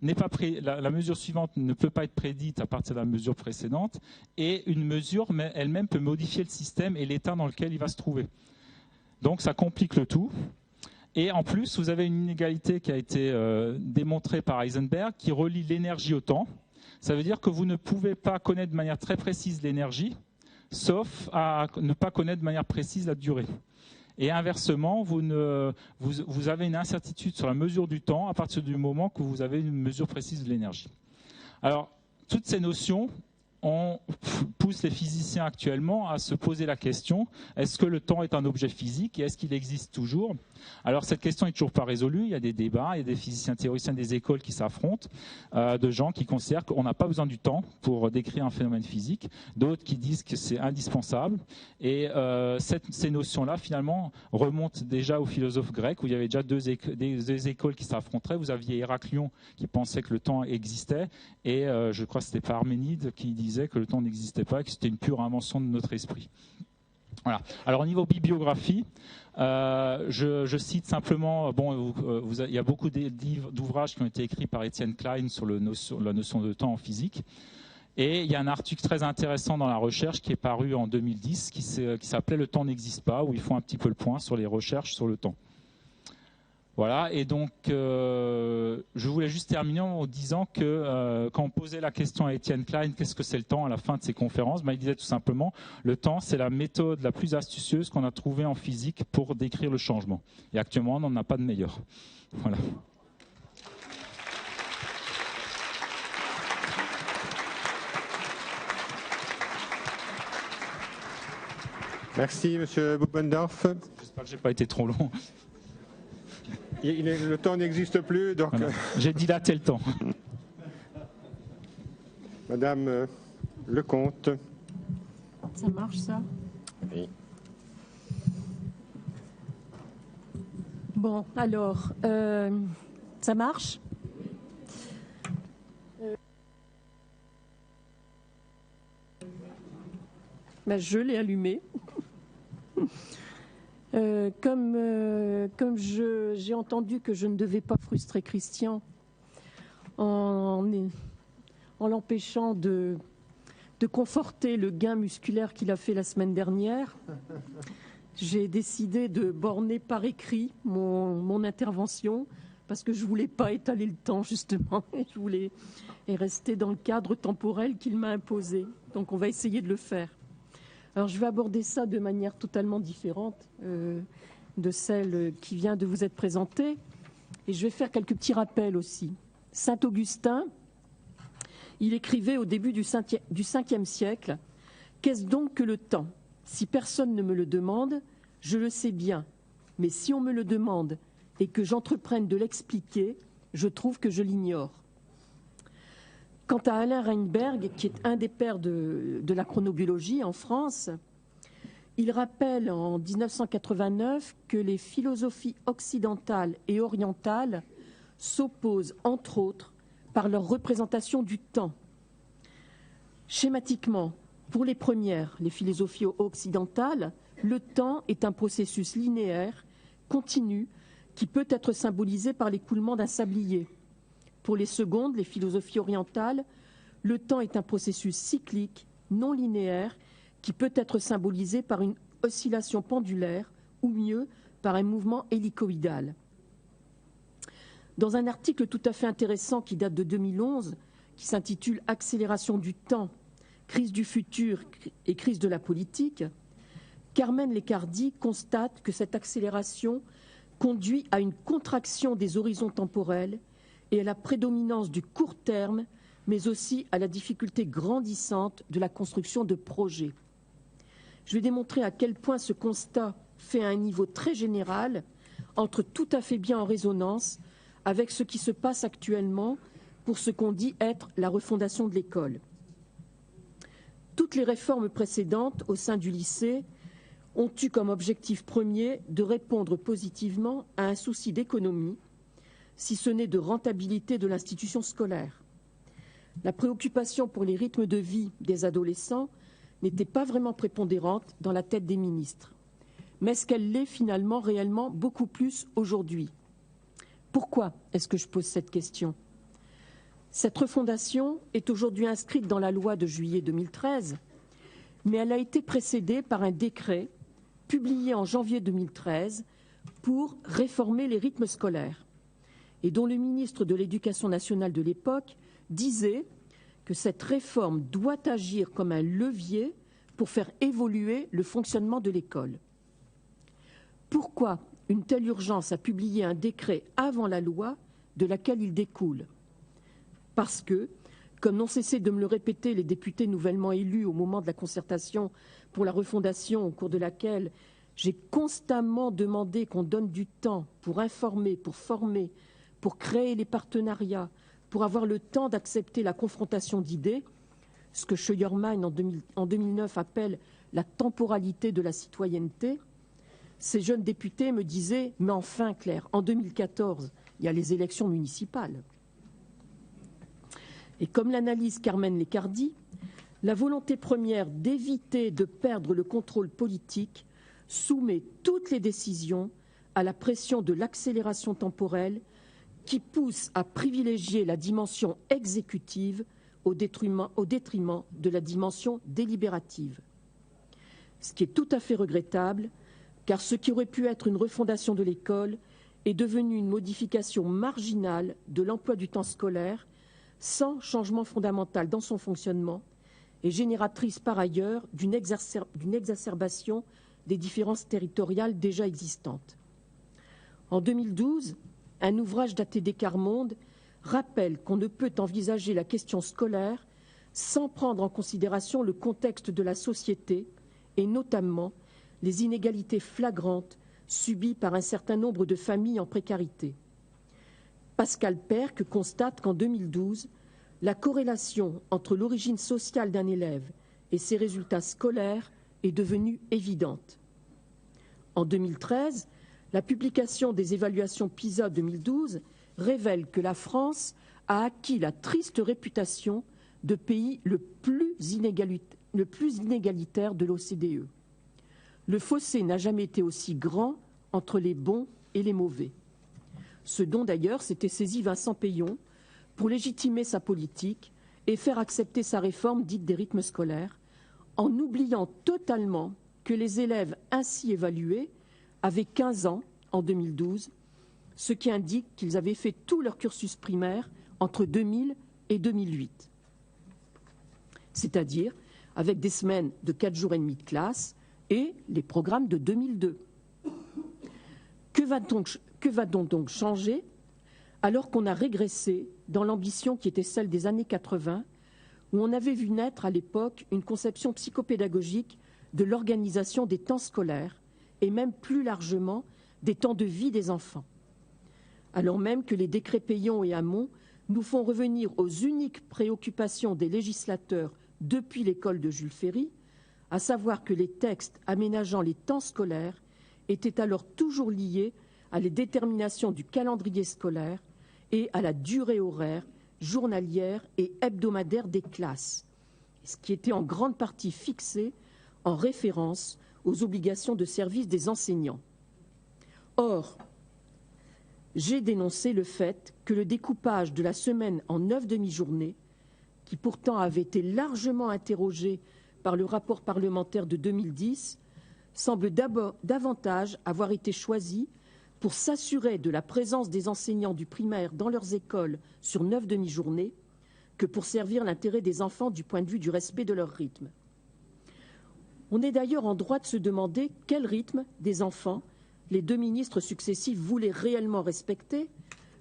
la mesure suivante ne peut pas être prédite à partir de la mesure précédente, et une mesure elle-même peut modifier le système et l'état dans lequel il va se trouver. Donc ça complique le tout. Et en plus, vous avez une inégalité qui a été démontrée par Heisenberg qui relie l'énergie au temps. Ça veut dire que vous ne pouvez pas connaître de manière très précise l'énergie, sauf à ne pas connaître de manière précise la durée. Et inversement, vous avez une incertitude sur la mesure du temps à partir du moment que vous avez une mesure précise de l'énergie. Alors, toutes ces notions, on pousse les physiciens actuellement à se poser la question, est-ce que le temps est un objet physique et est-ce qu'il existe toujours? Alors cette question n'est toujours pas résolue, il y a des débats, il y a des physiciens théoriciens des écoles qui s'affrontent, de gens qui considèrent qu'on n'a pas besoin du temps pour décrire un phénomène physique, d'autres qui disent que c'est indispensable. Et ces notions-là, finalement, remontent déjà aux philosophes grecs, où il y avait déjà deux écoles qui s'affronteraient. Vous aviez Héraclion qui pensait que le temps existait, et je crois que c'était Parménide qui disait que le temps n'existait pas, que c'était une pure invention de notre esprit. Voilà. Alors au niveau bibliographie, je cite simplement, il y a beaucoup d'ouvrages qui ont été écrits par Étienne Klein sur la notion de temps en physique. Et il y a un article très intéressant dans La Recherche qui est paru en 2010 qui s'appelait « Le temps n'existe pas », où ils font un petit peu le point sur les recherches sur le temps. Voilà, et donc je voulais juste terminer en disant que quand on posait la question à Étienne Klein, qu'est-ce que c'est le temps à la fin de ses conférences, il disait tout simplement, le temps c'est la méthode la plus astucieuse qu'on a trouvée en physique pour décrire le changement. Et actuellement on n'en a pas de meilleure. Voilà. Merci, M. Bubendorf. J'espère que je n'ai pas été trop long. Le temps n'existe plus, donc... Voilà. J'ai dilaté le temps. Madame Lecomte. Ça marche, ça? Oui. Bon, alors, ça marche? Je l'ai allumé. Comme j'ai entendu que je ne devais pas frustrer Christian en l'empêchant de conforter le gain musculaire qu'il a fait la semaine dernière, j'ai décidé de borner par écrit mon intervention parce que je ne voulais pas étaler le temps justement et je voulais rester dans le cadre temporel qu'il m'a imposé. Donc on va essayer de le faire. Alors je vais aborder ça de manière totalement différente de celle qui vient de vous être présentée. Et je vais faire quelques petits rappels aussi. Saint Augustin, il écrivait au début du 5e siècle, « Qu'est-ce donc que le temps? Si personne ne me le demande, je le sais bien. Mais si on me le demande et que j'entreprenne de l'expliquer, je trouve que je l'ignore. » Quant à Alain Reinberg, qui est un des pères de la chronobiologie en France, il rappelle en 1989 que les philosophies occidentales et orientales s'opposent, entre autres, par leur représentation du temps. Schématiquement, pour les premières, les philosophies occidentales, le temps est un processus linéaire, continu, qui peut être symbolisé par l'écoulement d'un sablier. Pour les secondes, les philosophies orientales, le temps est un processus cyclique, non linéaire, qui peut être symbolisé par une oscillation pendulaire, ou mieux, par un mouvement hélicoïdal. Dans un article tout à fait intéressant qui date de 2011, qui s'intitule « Accélération du temps, crise du futur et crise de la politique », Carmen Lecardi constate que cette accélération conduit à une contraction des horizons temporels et à la prédominance du court terme, mais aussi à la difficulté grandissante de la construction de projets. Je vais démontrer à quel point ce constat fait à un niveau très général entre tout à fait bien en résonance avec ce qui se passe actuellement pour ce qu'on dit être la refondation de l'école. Toutes les réformes précédentes au sein du lycée ont eu comme objectif premier de répondre positivement à un souci d'économie, si ce n'est de rentabilité de l'institution scolaire. La préoccupation pour les rythmes de vie des adolescents n'était pas vraiment prépondérante dans la tête des ministres. Mais est-ce qu'elle l'est finalement réellement beaucoup plus aujourd'hui? Pourquoi est-ce que je pose cette question? Cette refondation est aujourd'hui inscrite dans la loi de juillet 2013, mais elle a été précédée par un décret publié en janvier 2013 pour réformer les rythmes scolaires et dont le ministre de l'Éducation nationale de l'époque disait que cette réforme doit agir comme un levier pour faire évoluer le fonctionnement de l'école. Pourquoi une telle urgence à publier un décret avant la loi de laquelle il découle? Parce que, comme n'ont cessé de me le répéter les députés nouvellement élus au moment de la concertation pour la refondation, au cours de laquelle j'ai constamment demandé qu'on donne du temps pour informer, pour former, pour créer les partenariats, pour avoir le temps d'accepter la confrontation d'idées, ce que Scheuermann en 2009 appelle la temporalité de la citoyenneté, ces jeunes députés me disaient « Mais enfin, Claire, en 2014, il y a les élections municipales ». Et comme l'analyse Carmen Lecardi, la volonté première d'éviter de perdre le contrôle politique soumet toutes les décisions à la pression de l'accélération temporelle qui pousse à privilégier la dimension exécutive au détriment de la dimension délibérative. Ce qui est tout à fait regrettable, car ce qui aurait pu être une refondation de l'école est devenu une modification marginale de l'emploi du temps scolaire, sans changement fondamental dans son fonctionnement, et génératrice par ailleurs d'une exacerbation des différences territoriales déjà existantes. En 2012, un ouvrage daté des Carmonde rappelle qu'on ne peut envisager la question scolaire sans prendre en considération le contexte de la société et notamment les inégalités flagrantes subies par un certain nombre de familles en précarité. Pascal Perc constate qu'en 2012, la corrélation entre l'origine sociale d'un élève et ses résultats scolaires est devenue évidente. En 2013, la publication des évaluations PISA 2012 révèle que la France a acquis la triste réputation de pays le plus inégalitaire de l'OCDE. Le fossé n'a jamais été aussi grand entre les bons et les mauvais. Ce dont d'ailleurs s'était saisi Vincent Peillon pour légitimer sa politique et faire accepter sa réforme dite des rythmes scolaires, en oubliant totalement que les élèves ainsi évalués avaient 15 ans en 2012, ce qui indique qu'ils avaient fait tout leur cursus primaire entre 2000 et 2008. C'est-à-dire avec des semaines de 4 jours et demi de classe et les programmes de 2002. Que va-t-on donc changer alors qu'on a régressé dans l'ambition qui était celle des années 80, où on avait vu naître à l'époque une conception psychopédagogique de l'organisation des temps scolaires et même plus largement des temps de vie des enfants. Alors même que les décrets Peillon et Hamon nous font revenir aux uniques préoccupations des législateurs depuis l'école de Jules Ferry, à savoir que les textes aménageant les temps scolaires étaient alors toujours liés à la détermination du calendrier scolaire et à la durée horaire, journalière et hebdomadaire des classes, ce qui était en grande partie fixé en référence aux obligations de service des enseignants. Or, j'ai dénoncé le fait que le découpage de la semaine en 9 demi-journées, qui pourtant avait été largement interrogé par le rapport parlementaire de 2010, semble davantage avoir été choisi pour s'assurer de la présence des enseignants du primaire dans leurs écoles sur 9 demi-journées que pour servir l'intérêt des enfants du point de vue du respect de leur rythme. On est d'ailleurs en droit de se demander quel rythme des enfants les deux ministres successifs voulaient réellement respecter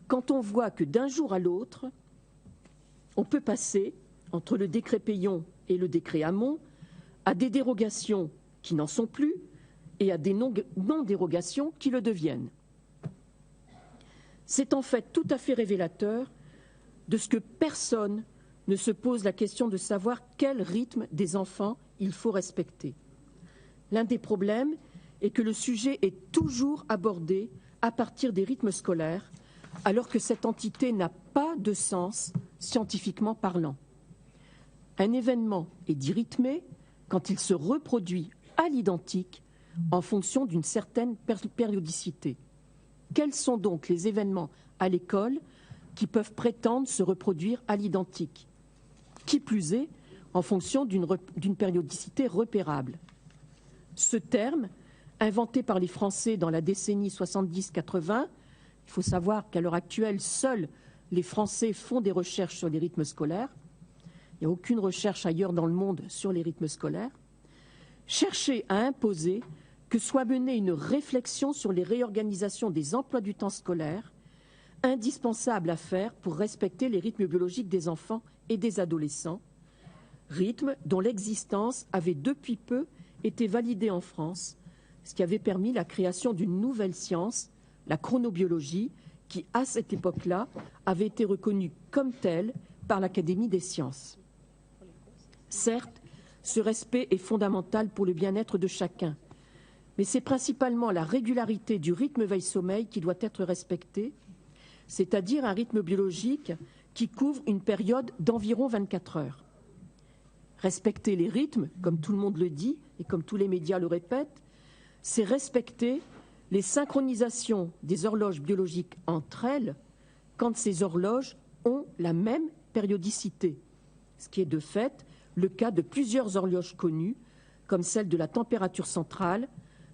quand on voit que d'un jour à l'autre, on peut passer, entre le décret Peillon et le décret Hamon, à des dérogations qui n'en sont plus et à des non-dérogations qui le deviennent. C'est en fait tout à fait révélateur de ce que personne ne se pose la question de savoir quel rythme des enfants il faut respecter. L'un des problèmes est que le sujet est toujours abordé à partir des rythmes scolaires, alors que cette entité n'a pas de sens scientifiquement parlant. Un événement est dit rythmé quand il se reproduit à l'identique en fonction d'une certaine périodicité. Quels sont donc les événements à l'école qui peuvent prétendre se reproduire à l'identique? Qui plus est, en fonction d'une périodicité repérable. Ce terme, inventé par les Français dans la décennie 70-80, il faut savoir qu'à l'heure actuelle, seuls les Français font des recherches sur les rythmes scolaires. Il n'y a aucune recherche ailleurs dans le monde sur les rythmes scolaires. Chercher à imposer que soit menée une réflexion sur les réorganisations des emplois du temps scolaire, indispensable à faire pour respecter les rythmes biologiques des enfants et des adolescents, rythmes dont l'existence avait depuis peu été validée en France, ce qui avait permis la création d'une nouvelle science, la chronobiologie, qui, à cette époque-là, avait été reconnue comme telle par l'Académie des sciences. Certes, ce respect est fondamental pour le bien-être de chacun, mais c'est principalement la régularité du rythme veille-sommeil qui doit être respectée, c'est-à-dire un rythme biologique qui couvre une période d'environ 24 heures. Respecter les rythmes, comme tout le monde le dit et comme tous les médias le répètent, c'est respecter les synchronisations des horloges biologiques entre elles quand ces horloges ont la même périodicité, ce qui est de fait le cas de plusieurs horloges connues, comme celle de la température centrale,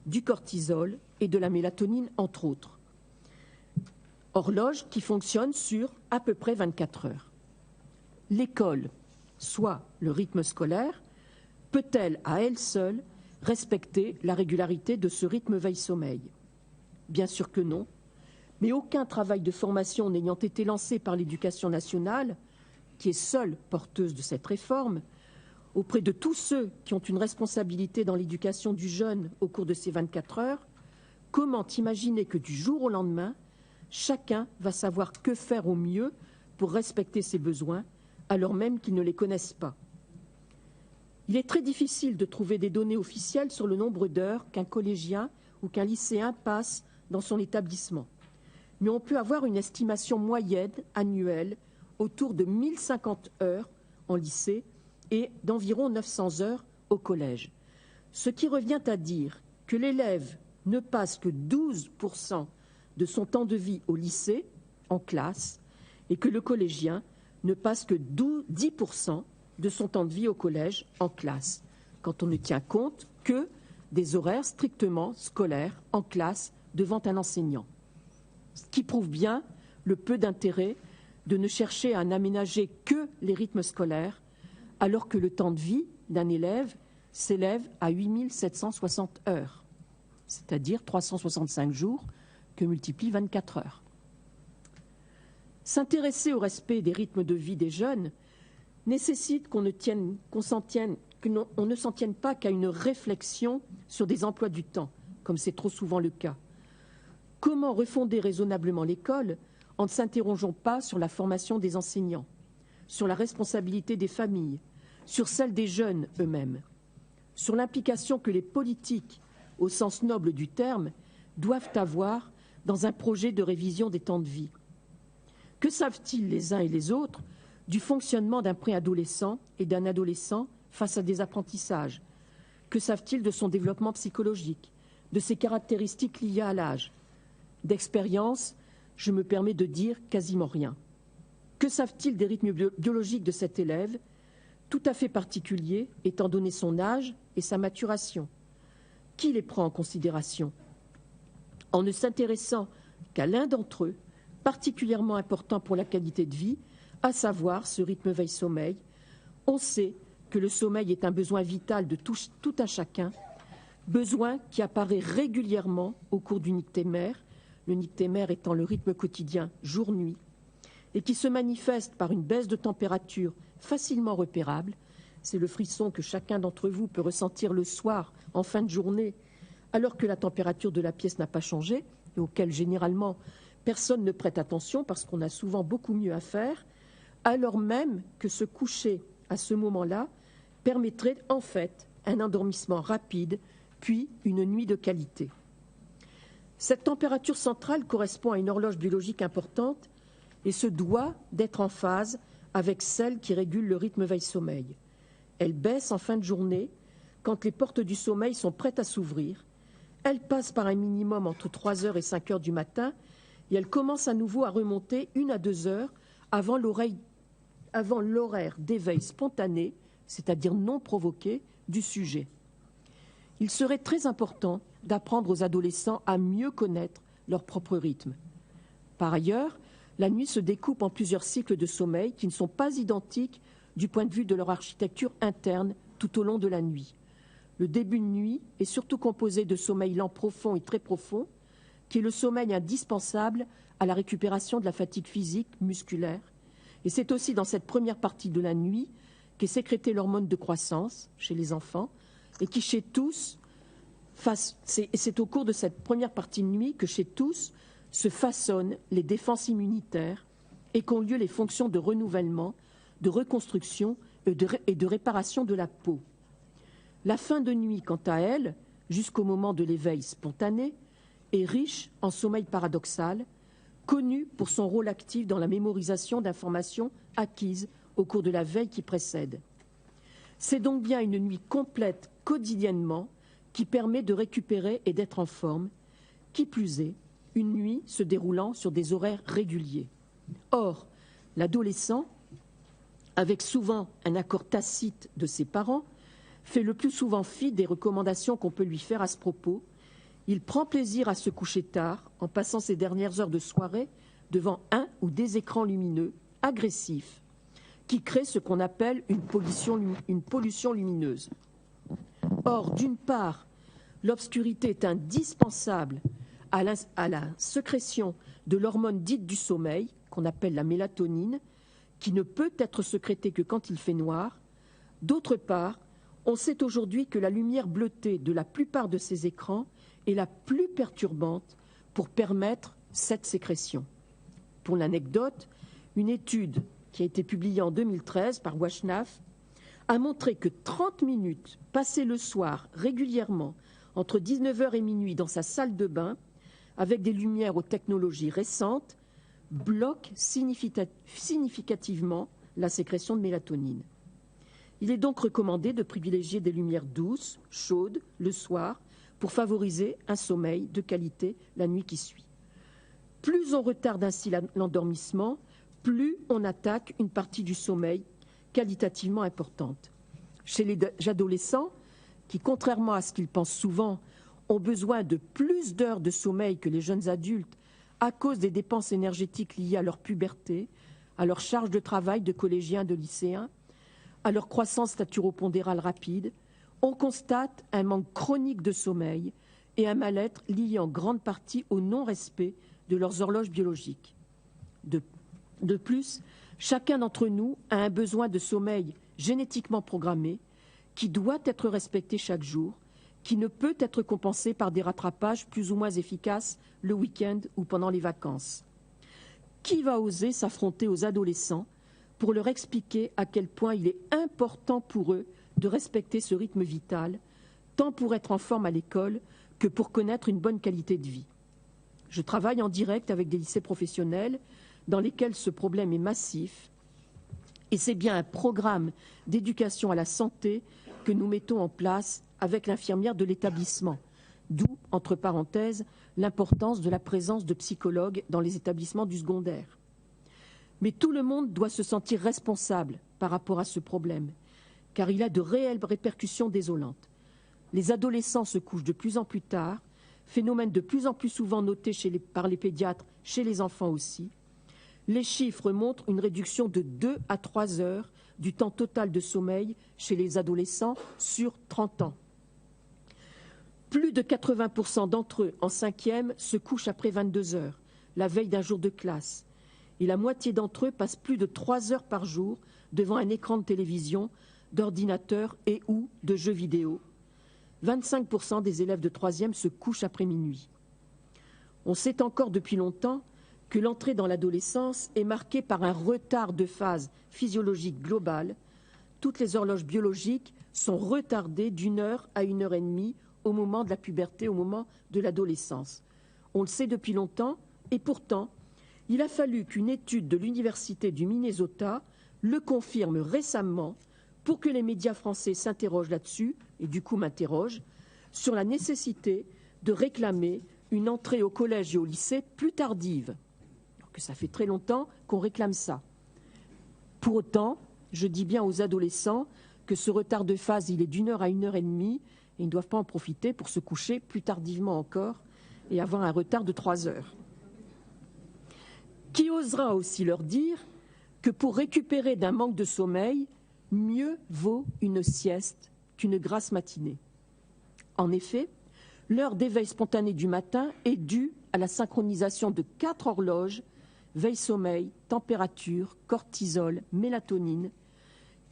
du cortisol et de la mélatonine, entre autres. Horloges qui fonctionnent sur à peu près 24 heures. L'école, soit le rythme scolaire, peut-elle à elle seule respecter la régularité de ce rythme veille-sommeil? Bien sûr que non, mais aucun travail de formation n'ayant été lancé par l'Éducation nationale, qui est seule porteuse de cette réforme, auprès de tous ceux qui ont une responsabilité dans l'éducation du jeune au cours de ces 24 heures, comment imaginer que du jour au lendemain, chacun va savoir que faire au mieux pour respecter ses besoins, alors même qu'ils ne les connaissent pas? Il est très difficile de trouver des données officielles sur le nombre d'heures qu'un collégien ou qu'un lycéen passe dans son établissement. Mais on peut avoir une estimation moyenne annuelle autour de 1050 heures en lycée et d'environ 900 heures au collège. Ce qui revient à dire que l'élève ne passe que 12% de son temps de vie au lycée, en classe, et que le collégien ne passe que 10% de son temps de vie au collège, en classe, quand on ne tient compte que des horaires strictement scolaires, en classe, devant un enseignant. Ce qui prouve bien le peu d'intérêt de ne chercher à n'aménager que les rythmes scolaires, alors que le temps de vie d'un élève s'élève à 8760 heures, c'est-à-dire 365 jours que multiplie 24 heures. S'intéresser au respect des rythmes de vie des jeunes nécessite qu'on ne s'en tienne pas qu'à une réflexion sur des emplois du temps, comme c'est trop souvent le cas. Comment refonder raisonnablement l'école en ne s'interrogeant pas sur la formation des enseignants, sur la responsabilité des familles, sur celle des jeunes eux-mêmes, sur l'implication que les politiques, au sens noble du terme, doivent avoir dans un projet de révision des temps de vie? Que savent-ils les uns et les autres du fonctionnement d'un préadolescent et d'un adolescent face à des apprentissages? Que savent-ils de son développement psychologique, de ses caractéristiques liées à l'âge? D'expérience, je me permets de dire quasiment rien. Que savent-ils des rythmes biologiques de cet élève, tout à fait particulier étant donné son âge et sa maturation? Qui les prend en considération? En ne s'intéressant qu'à l'un d'entre eux, particulièrement important pour la qualité de vie, à savoir ce rythme veille-sommeil, on sait que le sommeil est un besoin vital de tout un chacun, besoin qui apparaît régulièrement au cours du nyctémère, le nyctémère étant le rythme quotidien jour-nuit, et qui se manifeste par une baisse de température facilement repérable. C'est le frisson que chacun d'entre vous peut ressentir le soir, en fin de journée, alors que la température de la pièce n'a pas changé, et auquel généralement personne ne prête attention parce qu'on a souvent beaucoup mieux à faire, alors même que se coucher à ce moment-là permettrait en fait un endormissement rapide puis une nuit de qualité. Cette température centrale correspond à une horloge biologique importante et se doit d'être en phase avec celle qui régule le rythme veille-sommeil. Elle baisse en fin de journée quand les portes du sommeil sont prêtes à s'ouvrir. Elle passe par un minimum entre 3 heures et 5 heures du matin et elle commence à nouveau à remonter 1 à 2 heures avant l'horaire d'éveil spontané, c'est-à-dire non provoqué, du sujet. Il serait très important d'apprendre aux adolescents à mieux connaître leur propre rythme. Par ailleurs, la nuit se découpe en plusieurs cycles de sommeil qui ne sont pas identiques du point de vue de leur architecture interne tout au long de la nuit. Le début de nuit est surtout composé de sommeil lent profond et très profond, qui est le sommeil indispensable à la récupération de la fatigue physique, musculaire. Et c'est aussi dans cette première partie de la nuit qu'est sécrétée l'hormone de croissance chez les enfants et qui chez tous, c'est au cours de cette première partie de nuit que chez tous se façonnent les défenses immunitaires et qu'ont lieu les fonctions de renouvellement, de reconstruction et de réparation de la peau. La fin de nuit, quant à elle, jusqu'au moment de l'éveil spontané, est riche en sommeil paradoxal, connu pour son rôle actif dans la mémorisation d'informations acquises au cours de la veille qui précède. C'est donc bien une nuit complète quotidiennement qui permet de récupérer et d'être en forme, qui plus est, une nuit se déroulant sur des horaires réguliers. Or, l'adolescent, avec souvent un accord tacite de ses parents, fait le plus souvent fi des recommandations qu'on peut lui faire à ce propos. Il prend plaisir à se coucher tard en passant ses dernières heures de soirée devant un ou des écrans lumineux agressifs qui créent ce qu'on appelle une pollution lumineuse. Or, d'une part, l'obscurité est indispensable à la sécrétion de l'hormone dite du sommeil, qu'on appelle la mélatonine, qui ne peut être sécrétée que quand il fait noir. D'autre part, on sait aujourd'hui que la lumière bleutée de la plupart de ces écrans est la plus perturbante pour permettre cette sécrétion. Pour l'anecdote, une étude qui a été publiée en 2013 par Washnaf a montré que 30 minutes passées le soir régulièrement entre 19h et minuit dans sa salle de bain avec des lumières aux technologies récentes bloquent significativement la sécrétion de mélatonine. Il est donc recommandé de privilégier des lumières douces, chaudes, le soir, pour favoriser un sommeil de qualité la nuit qui suit. Plus on retarde ainsi l'endormissement, plus on attaque une partie du sommeil qualitativement importante. Chez les adolescents, qui, contrairement à ce qu'ils pensent souvent, ont besoin de plus d'heures de sommeil que les jeunes adultes à cause des dépenses énergétiques liées à leur puberté, à leur charge de travail de collégiens, de lycéens, à leur croissance staturopondérale rapide, on constate un manque chronique de sommeil et un mal-être lié en grande partie au non-respect de leurs horloges biologiques. De plus, chacun d'entre nous a un besoin de sommeil génétiquement programmé qui doit être respecté chaque jour, qui ne peut être compensé par des rattrapages plus ou moins efficaces le week-end ou pendant les vacances. Qui va oser s'affronter aux adolescents pour leur expliquer à quel point il est important pour eux de respecter ce rythme vital, tant pour être en forme à l'école que pour connaître une bonne qualité de vie. Je travaille en direct avec des lycées professionnels dans lesquels ce problème est massif, et c'est bien un programme d'éducation à la santé que nous mettons en place avec l'infirmière de l'établissement, d'où, entre parenthèses, l'importance de la présence de psychologues dans les établissements du secondaire. Mais tout le monde doit se sentir responsable par rapport à ce problème, car il a de réelles répercussions désolantes. Les adolescents se couchent de plus en plus tard, phénomène de plus en plus souvent noté par les pédiatres, chez les enfants aussi. Les chiffres montrent une réduction de 2 à 3 heures du temps total de sommeil chez les adolescents sur 30 ans. Plus de 80% d'entre eux, en 5e, se couchent après 22 heures, la veille d'un jour de classe. Et la moitié d'entre eux passent plus de 3 heures par jour devant un écran de télévision, d'ordinateur et ou de jeux vidéo. 25% des élèves de 3e se couchent après minuit. On sait encore depuis longtemps que l'entrée dans l'adolescence est marquée par un retard de phase physiologique globale. Toutes les horloges biologiques sont retardées d'1 heure à 1 heure et demie au moment de la puberté, au moment de l'adolescence. On le sait depuis longtemps, et pourtant, il a fallu qu'une étude de l'Université du Minnesota le confirme récemment pour que les médias français s'interrogent là-dessus, et du coup m'interrogent, sur la nécessité de réclamer une entrée au collège et au lycée plus tardive. Alors que ça fait très longtemps qu'on réclame ça. Pour autant, je dis bien aux adolescents que ce retard de phase, il est d'1 heure à 1 heure et demie, et ils ne doivent pas en profiter pour se coucher plus tardivement encore et avoir un retard de 3 heures. Qui osera aussi leur dire que pour récupérer d'un manque de sommeil, mieux vaut une sieste qu'une grasse matinée. En effet, l'heure d'éveil spontané du matin est due à la synchronisation de 4 horloges, veille-sommeil, température, cortisol, mélatonine,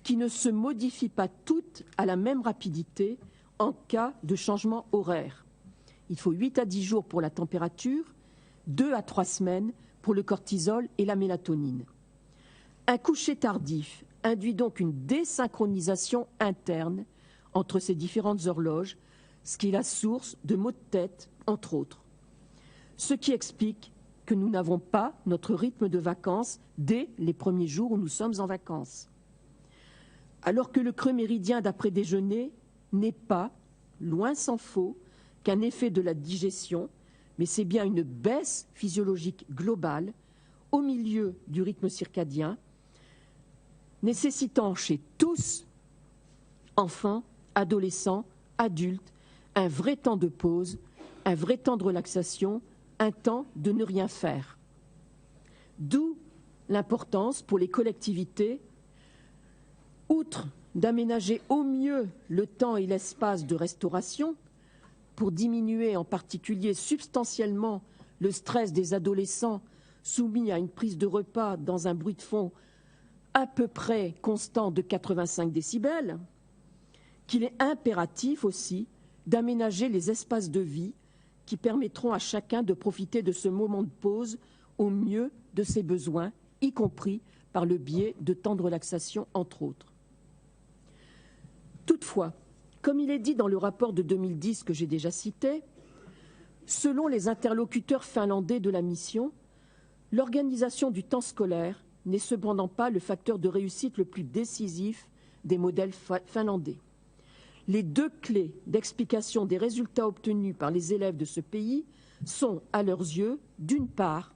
qui ne se modifient pas toutes à la même rapidité en cas de changement horaire. Il faut 8 à 10 jours pour la température, 2 à 3 semaines pour le cortisol et la mélatonine. Un coucher tardif induit donc une désynchronisation interne entre ces différentes horloges, ce qui est la source de maux de tête, entre autres. Ce qui explique que nous n'avons pas notre rythme de vacances dès les premiers jours où nous sommes en vacances. Alors que le creux méridien d'après-déjeuner n'est pas, loin s'en faut, qu'un effet de la digestion, mais c'est bien une baisse physiologique globale au milieu du rythme circadien, nécessitant chez tous, enfants, adolescents, adultes, un vrai temps de pause, un vrai temps de relaxation, un temps de ne rien faire. D'où l'importance pour les collectivités, outre d'aménager au mieux le temps et l'espace de restauration, pour diminuer en particulier substantiellement le stress des adolescents soumis à une prise de repas dans un bruit de fond à peu près constant de 85 décibels, qu'il est impératif aussi d'aménager les espaces de vie qui permettront à chacun de profiter de ce moment de pause au mieux de ses besoins, y compris par le biais de temps de relaxation, entre autres. Toutefois, comme il est dit dans le rapport de 2010 que j'ai déjà cité, selon les interlocuteurs finlandais de la mission, l'organisation du temps scolaire n'est cependant pas le facteur de réussite le plus décisif des modèles finlandais. Les 2 clés d'explication des résultats obtenus par les élèves de ce pays sont, à leurs yeux, d'une part,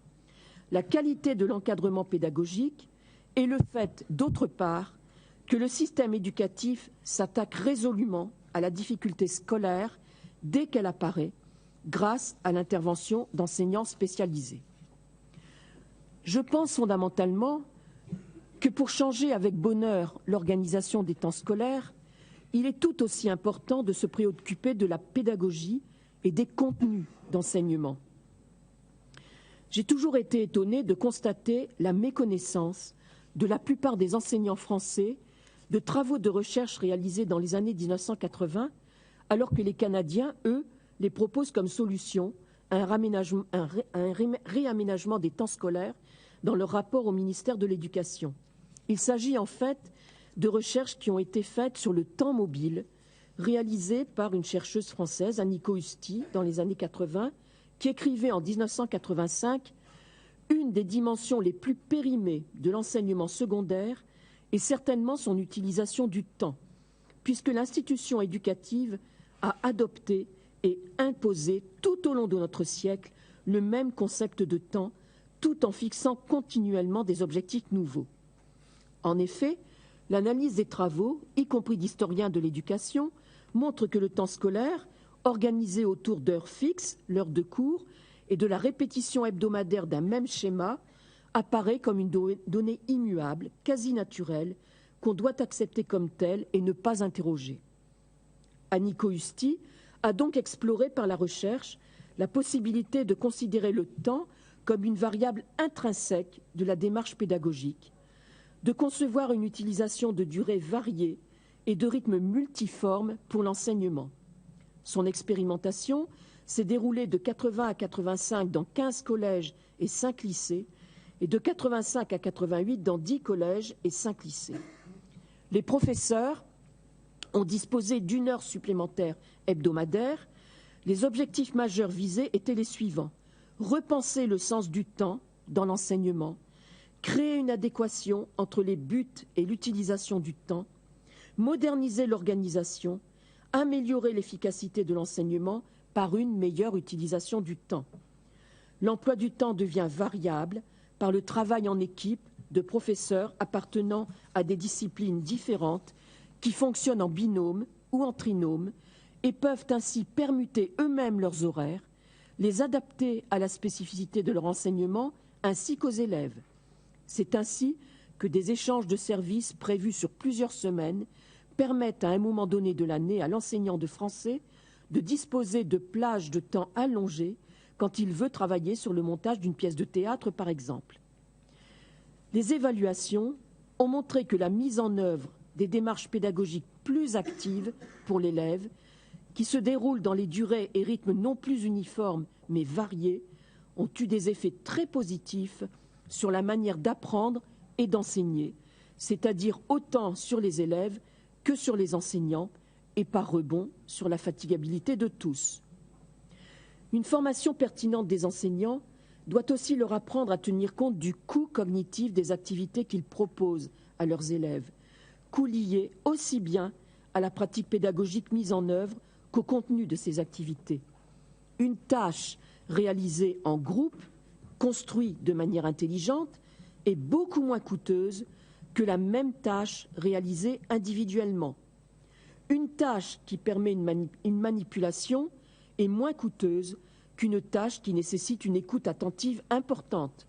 la qualité de l'encadrement pédagogique et le fait, d'autre part, que le système éducatif s'attaque résolument à la difficulté scolaire dès qu'elle apparaît, grâce à l'intervention d'enseignants spécialisés. Je pense fondamentalement que pour changer avec bonheur l'organisation des temps scolaires, il est tout aussi important de se préoccuper de la pédagogie et des contenus d'enseignement. J'ai toujours été étonnée de constater la méconnaissance de la plupart des enseignants français de travaux de recherche réalisés dans les années 1980, alors que les Canadiens, eux, les proposent comme solution à un réaménagement des temps scolaires dans leur rapport au ministère de l'Éducation. Il s'agit en fait de recherches qui ont été faites sur le temps mobile, réalisées par une chercheuse française, Annico Husti, dans les années 80, qui écrivait en 1985 « Une des dimensions les plus périmées de l'enseignement secondaire est certainement son utilisation du temps, puisque l'institution éducative a adopté et imposé tout au long de notre siècle le même concept de temps, tout en fixant continuellement des objectifs nouveaux. » En effet, l'analyse des travaux, y compris d'historiens de l'éducation, montre que le temps scolaire, organisé autour d'heures fixes, l'heure de cours, et de la répétition hebdomadaire d'un même schéma, apparaît comme une donnée immuable, quasi naturelle, qu'on doit accepter comme telle et ne pas interroger. Annico Husti a donc exploré par la recherche la possibilité de considérer le temps comme une variable intrinsèque de la démarche pédagogique, de concevoir une utilisation de durée variée et de rythme multiforme pour l'enseignement. Son expérimentation s'est déroulée de 80 à 85 dans 15 collèges et 5 lycées et de 85 à 88 dans 10 collèges et 5 lycées. Les professeurs ont disposé d'1 heure supplémentaire hebdomadaire, les objectifs majeurs visés étaient les suivants. Repenser le sens du temps dans l'enseignement, créer une adéquation entre les buts et l'utilisation du temps, moderniser l'organisation, améliorer l'efficacité de l'enseignement par une meilleure utilisation du temps. L'emploi du temps devient variable par le travail en équipe de professeurs appartenant à des disciplines différentes qui fonctionnent en binôme ou en trinôme et peuvent ainsi permuter eux-mêmes leurs horaires, les adapter à la spécificité de leur enseignement ainsi qu'aux élèves. C'est ainsi que des échanges de services prévus sur plusieurs semaines permettent à un moment donné de l'année à l'enseignant de français de disposer de plages de temps allongées quand il veut travailler sur le montage d'une pièce de théâtre, par exemple. Les évaluations ont montré que la mise en œuvre des démarches pédagogiques plus actives pour l'élève, qui se déroulent dans les durées et rythmes non plus uniformes mais variés, ont eu des effets très positifs sur la manière d'apprendre et d'enseigner, c'est-à-dire autant sur les élèves que sur les enseignants et par rebond sur la fatigabilité de tous. Une formation pertinente des enseignants doit aussi leur apprendre à tenir compte du coût cognitif des activités qu'ils proposent à leurs élèves, coût lié aussi bien à la pratique pédagogique mise en œuvre qu'au contenu de ces activités. Une tâche réalisée en groupe, construite de manière intelligente, est beaucoup moins coûteuse que la même tâche réalisée individuellement. Une tâche qui permet une manipulation est moins coûteuse qu'une tâche qui nécessite une écoute attentive importante.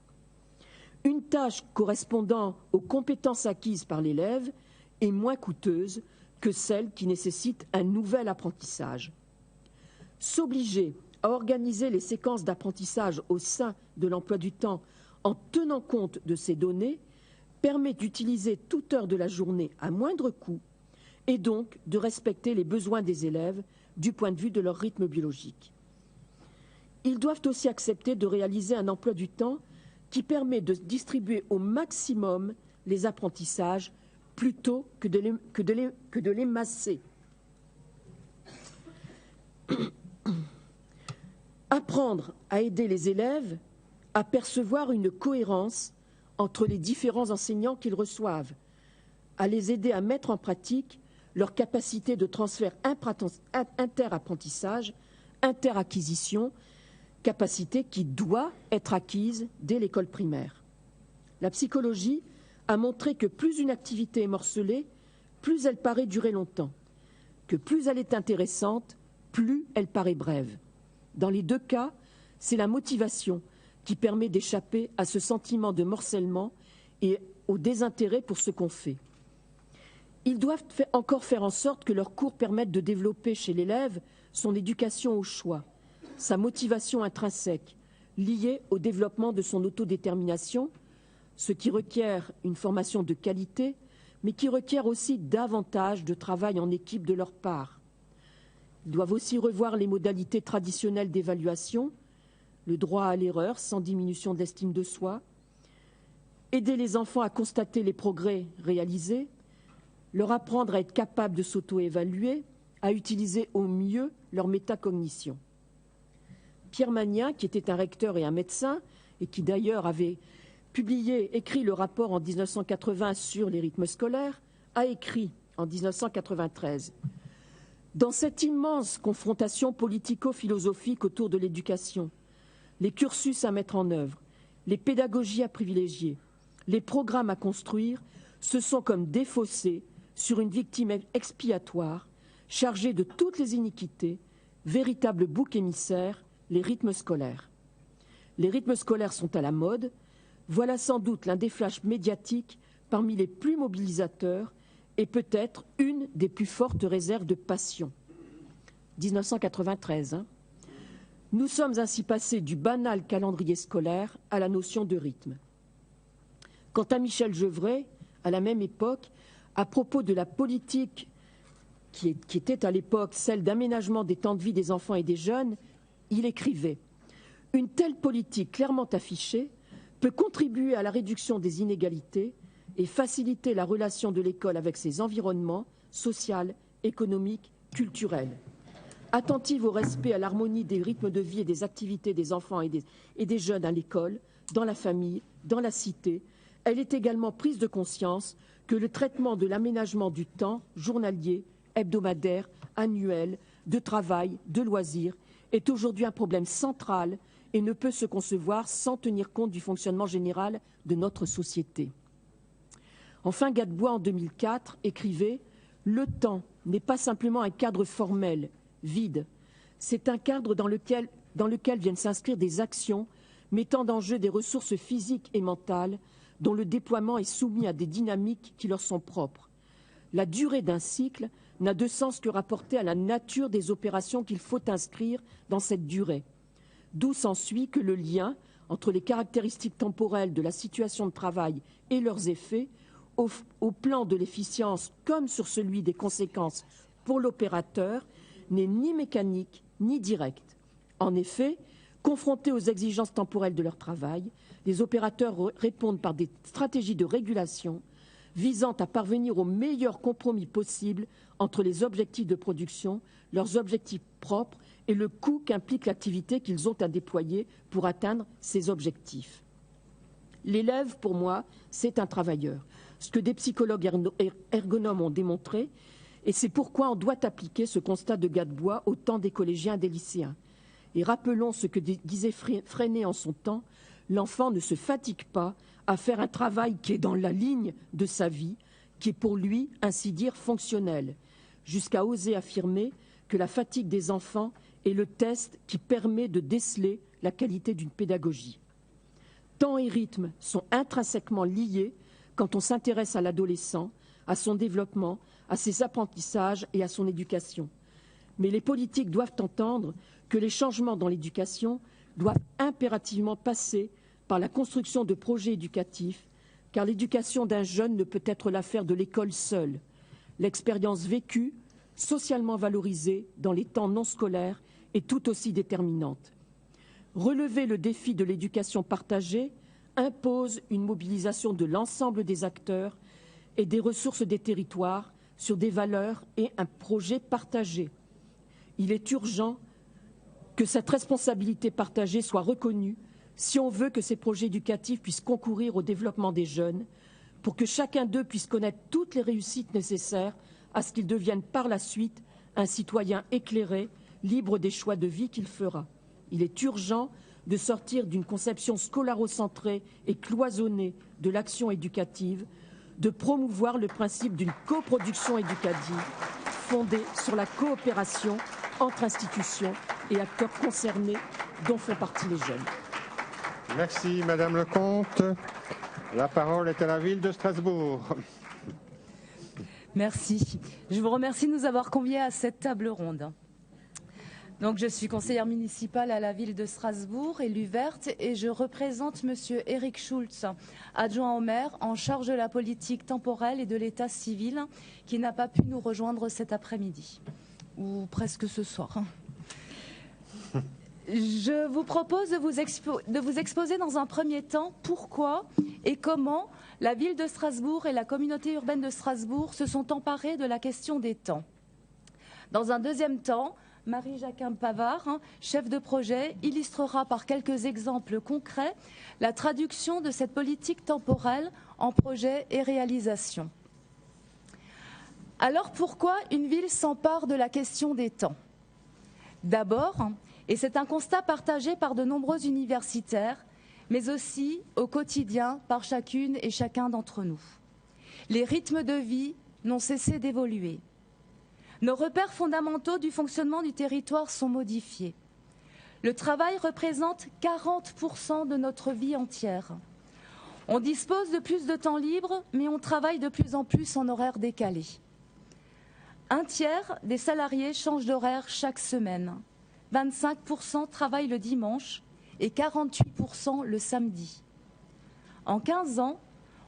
Une tâche correspondant aux compétences acquises par l'élève est moins coûteuse que celle qui nécessite un nouvel apprentissage. S'obliger à organiser les séquences d'apprentissage au sein de l'emploi du temps en tenant compte de ces données permet d'utiliser toute heure de la journée à moindre coût et donc de respecter les besoins des élèves du point de vue de leur rythme biologique. Ils doivent aussi accepter de réaliser un emploi du temps qui permet de distribuer au maximum les apprentissages plutôt que de les masser. Apprendre à aider les élèves à percevoir une cohérence entre les différents enseignants qu'ils reçoivent, à les aider à mettre en pratique leur capacité de transfert interapprentissage, interacquisition, capacité qui doit être acquise dès l'école primaire. La psychologie a montré que plus une activité est morcelée, plus elle paraît durer longtemps, que plus elle est intéressante, plus elle paraît brève. Dans les deux cas, c'est la motivation qui permet d'échapper à ce sentiment de morcellement et au désintérêt pour ce qu'on fait. Ils doivent encore faire en sorte que leurs cours permettent de développer chez l'élève son éducation au choix, sa motivation intrinsèque, liée au développement de son autodétermination, ce qui requiert une formation de qualité, mais qui requiert aussi davantage de travail en équipe de leur part. Ils doivent aussi revoir les modalités traditionnelles d'évaluation, le droit à l'erreur sans diminution de l'estime de soi, aider les enfants à constater les progrès réalisés, leur apprendre à être capables de s'auto-évaluer, à utiliser au mieux leur métacognition. Pierre Magnin, qui était un recteur et un médecin, et qui d'ailleurs avait écrit le rapport en 1980 sur les rythmes scolaires, a écrit en 1993 « Dans cette immense confrontation politico-philosophique autour de l'éducation, les cursus à mettre en œuvre, les pédagogies à privilégier, les programmes à construire, se sont comme défaussés sur une victime expiatoire, chargée de toutes les iniquités, véritable bouc émissaire, les rythmes scolaires. Les rythmes scolaires sont à la mode, voilà sans doute l'un des flashs médiatiques parmi les plus mobilisateurs et peut-être une des plus fortes réserves de passion. 1993, hein. Nous sommes ainsi passés du banal calendrier scolaire à la notion de rythme. Quant à Michel Gevrey, à la même époque, à propos de la politique qui était à l'époque celle d'aménagement des temps de vie des enfants et des jeunes, il écrivait « Une telle politique clairement affichée peut contribuer à la réduction des inégalités et faciliter la relation de l'école avec ses environnements, social économique, culturelle. Attentive au respect, à l'harmonie des rythmes de vie et des activités des enfants et des jeunes à l'école, dans la famille, dans la cité, elle est également prise de conscience que le traitement de l'aménagement du temps journalier, hebdomadaire, annuel, de travail, de loisirs, est aujourd'hui un problème central et ne peut se concevoir sans tenir compte du fonctionnement général de notre société. Enfin, Gadebois, en 2004, écrivait « Le temps n'est pas simplement un cadre formel, vide. C'est un cadre dans lequel viennent s'inscrire des actions mettant en jeu des ressources physiques et mentales dont le déploiement est soumis à des dynamiques qui leur sont propres. La durée d'un cycle n'a de sens que rapportée à la nature des opérations qu'il faut inscrire dans cette durée. D'où s'ensuit que le lien entre les caractéristiques temporelles de la situation de travail et leurs effets, au plan de l'efficience comme sur celui des conséquences pour l'opérateur, n'est ni mécanique ni direct. En effet, confrontés aux exigences temporelles de leur travail, les opérateurs répondent par des stratégies de régulation visant à parvenir au meilleur compromis possible entre les objectifs de production, leurs objectifs propres et le coût qu'implique l'activité qu'ils ont à déployer pour atteindre ces objectifs. L'élève, pour moi, c'est un travailleur, ce que des psychologues ergonomes ont démontré, et c'est pourquoi on doit appliquer ce constat de Gadebois au temps des collégiens et des lycéens. Et rappelons ce que disait Freinet en son temps, l'enfant ne se fatigue pas à faire un travail qui est dans la ligne de sa vie, qui est pour lui, ainsi dire, fonctionnel, jusqu'à oser affirmer que la fatigue des enfants est le test qui permet de déceler la qualité d'une pédagogie. Temps et rythme sont intrinsèquement liés quand on s'intéresse à l'adolescent, à son développement, à ses apprentissages et à son éducation. Mais les politiques doivent entendre que les changements dans l'éducation doivent impérativement passer par la construction de projets éducatifs, car l'éducation d'un jeune ne peut être l'affaire de l'école seule. L'expérience vécue, socialement valorisée dans les temps non scolaires, est tout aussi déterminante. Relever le défi de l'éducation partagée impose une mobilisation de l'ensemble des acteurs et des ressources des territoires sur des valeurs et un projet partagé. Il est urgent que cette responsabilité partagée soit reconnue si on veut que ces projets éducatifs puissent concourir au développement des jeunes, pour que chacun d'eux puisse connaître toutes les réussites nécessaires à ce qu'il devienne par la suite un citoyen éclairé, libre des choix de vie qu'il fera. Il est urgent de sortir d'une conception scolarocentrée et cloisonnée de l'action éducative, de promouvoir le principe d'une coproduction éducative fondée sur la coopération entre institutions et acteurs concernés dont font partie les jeunes. Merci Madame Lecomte. La parole est à la ville de Strasbourg. Merci. Je vous remercie de nous avoir conviés à cette table ronde. Donc, je suis conseillère municipale à la ville de Strasbourg, élue verte, et je représente Monsieur Eric Schulz, adjoint au maire en charge de la politique temporelle et de l'état civil, qui n'a pas pu nous rejoindre cet après-midi, ou presque ce soir. Je vous propose de vous exposer dans un premier temps pourquoi et comment la ville de Strasbourg et la communauté urbaine de Strasbourg se sont emparées de la question des temps. Dans un deuxième temps, Marie-Jacquin-Pavard, chef de projet, illustrera par quelques exemples concrets la traduction de cette politique temporelle en projet et réalisation. Alors pourquoi une ville s'empare de la question des temps? D'abord, et c'est un constat partagé par de nombreux universitaires, mais aussi au quotidien par chacune et chacun d'entre nous. Les rythmes de vie n'ont cessé d'évoluer. Nos repères fondamentaux du fonctionnement du territoire sont modifiés. Le travail représente 40% de notre vie entière. On dispose de plus de temps libre, mais on travaille de plus en plus en horaire décalé. Un tiers des salariés changent d'horaire chaque semaine. 25% travaillent le dimanche et 48% le samedi. En 15 ans,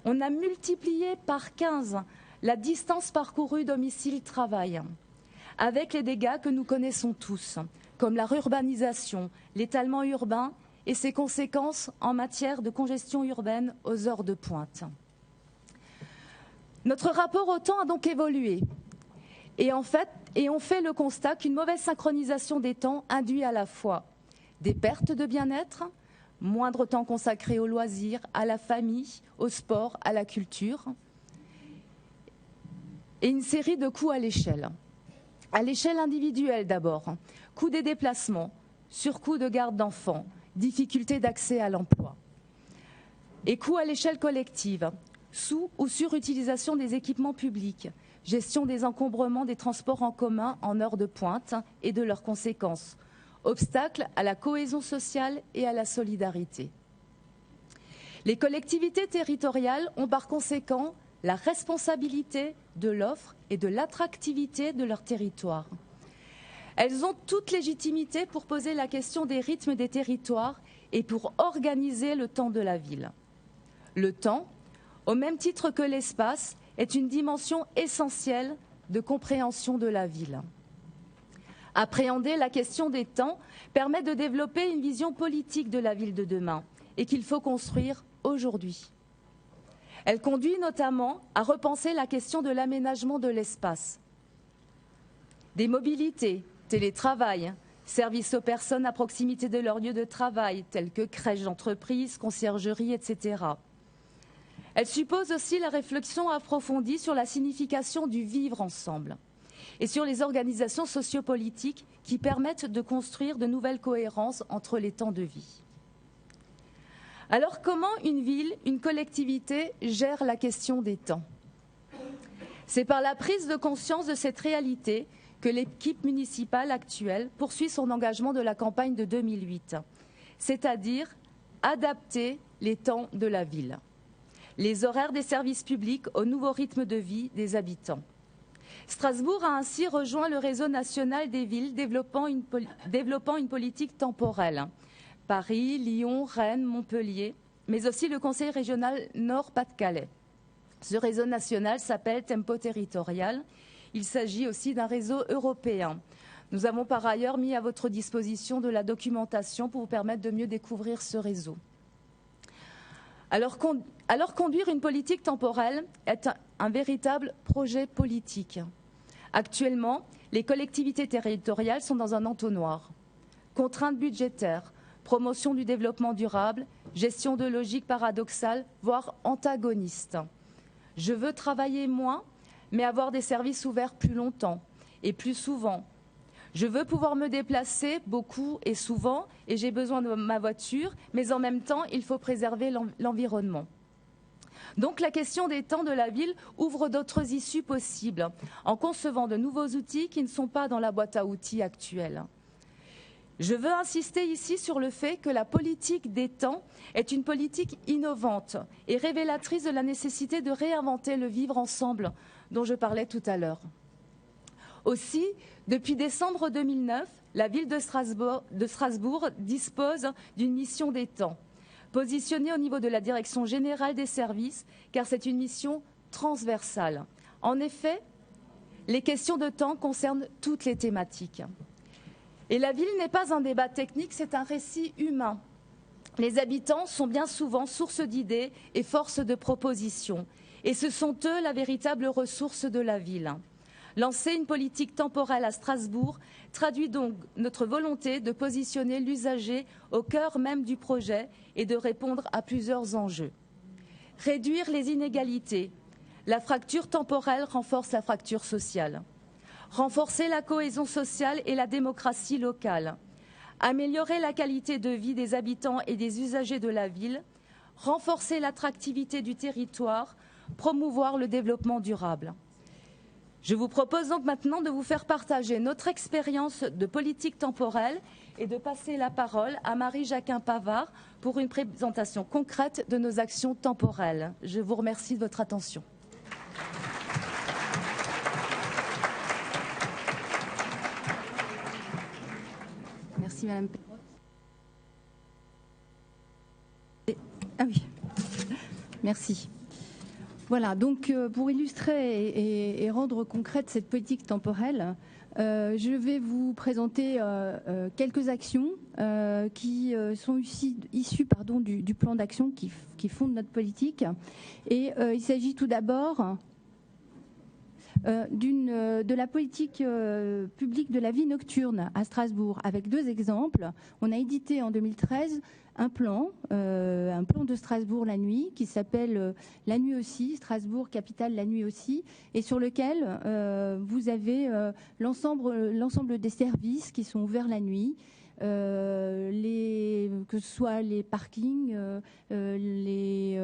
on a multiplié par 15 la distance parcourue domicile-travail, avec les dégâts que nous connaissons tous, comme la rurbanisation, l'étalement urbain et ses conséquences en matière de congestion urbaine aux heures de pointe. Notre rapport au temps a donc évolué. Et on fait le constat qu'une mauvaise synchronisation des temps induit à la fois des pertes de bien-être, moindre temps consacré aux loisirs, à la famille, au sport, à la culture, et une série de coûts à l'échelle. À l'échelle individuelle d'abord, coût des déplacements, surcoût de garde d'enfants, difficulté d'accès à l'emploi. Et coût à l'échelle collective, sous- ou surutilisation des équipements publics, gestion des encombrements des transports en commun en heure de pointe et de leurs conséquences, obstacle à la cohésion sociale et à la solidarité. Les collectivités territoriales ont par conséquent la responsabilité de l'offre et de l'attractivité de leur territoire. Elles ont toute légitimité pour poser la question des rythmes des territoires et pour organiser le temps de la ville. Le temps, au même titre que l'espace, est une dimension essentielle de compréhension de la ville. Appréhender la question des temps permet de développer une vision politique de la ville de demain et qu'il faut construire aujourd'hui. Elle conduit notamment à repenser la question de l'aménagement de l'espace, des mobilités, télétravail, services aux personnes à proximité de leur lieu de travail, tels que crèches d'entreprise, conciergerie, etc. Elle suppose aussi la réflexion approfondie sur la signification du vivre ensemble et sur les organisations sociopolitiques qui permettent de construire de nouvelles cohérences entre les temps de vie. Alors comment une ville, une collectivité gère la question des temps? C'est par la prise de conscience de cette réalité que l'équipe municipale actuelle poursuit son engagement de la campagne de 2008, c'est-à-dire adapter les temps de la ville, les horaires des services publics au nouveau rythme de vie des habitants. Strasbourg a ainsi rejoint le réseau national des villes développant une politique temporelle. Paris, Lyon, Rennes, Montpellier, mais aussi le Conseil régional Nord-Pas-de-Calais. Ce réseau national s'appelle Tempo Territorial. Il s'agit aussi d'un réseau européen. Nous avons par ailleurs mis à votre disposition de la documentation pour vous permettre de mieux découvrir ce réseau. Alors conduire une politique temporelle est un véritable projet politique. Actuellement, les collectivités territoriales sont dans un entonnoir. Contraintes budgétaires, promotion du développement durable, gestion de logiques paradoxales, voire antagonistes. Je veux travailler moins, mais avoir des services ouverts plus longtemps et plus souvent. Je veux pouvoir me déplacer beaucoup et souvent, et j'ai besoin de ma voiture, mais en même temps, il faut préserver l'environnement. Donc la question des temps de la ville ouvre d'autres issues possibles, en concevant de nouveaux outils qui ne sont pas dans la boîte à outils actuelle. Je veux insister ici sur le fait que la politique des temps est une politique innovante et révélatrice de la nécessité de réinventer le vivre ensemble dont je parlais tout à l'heure. Aussi, depuis décembre 2009, la ville de Strasbourg dispose d'une mission des temps, positionnée au niveau de la Direction générale des services, car c'est une mission transversale. En effet, les questions de temps concernent toutes les thématiques. Et la ville n'est pas un débat technique, c'est un récit humain. Les habitants sont bien souvent source d'idées et force de propositions. Et ce sont eux la véritable ressource de la ville. Lancer une politique temporelle à Strasbourg traduit donc notre volonté de positionner l'usager au cœur même du projet et de répondre à plusieurs enjeux. Réduire les inégalités. La fracture temporelle renforce la fracture sociale. Renforcer la cohésion sociale et la démocratie locale, améliorer la qualité de vie des habitants et des usagers de la ville, renforcer l'attractivité du territoire, promouvoir le développement durable. Je vous propose donc maintenant de vous faire partager notre expérience de politique temporelle et de passer la parole à Marie-Jacquin-Pavard pour une présentation concrète de nos actions temporelles. Je vous remercie de votre attention. Merci Madame Perrotte. Ah oui, merci. Voilà, donc pour illustrer et rendre concrète cette politique temporelle, je vais vous présenter quelques actions qui sont issues du plan d'action qui fonde notre politique. Et il s'agit tout d'abord de la politique publique de la vie nocturne à Strasbourg, avec 2 exemples. On a édité en 2013 un plan de Strasbourg la nuit, qui s'appelle La nuit aussi, Strasbourg, capitale la nuit aussi, et sur lequel vous avez l'ensemble des services qui sont ouverts la nuit, que ce soit les parkings, les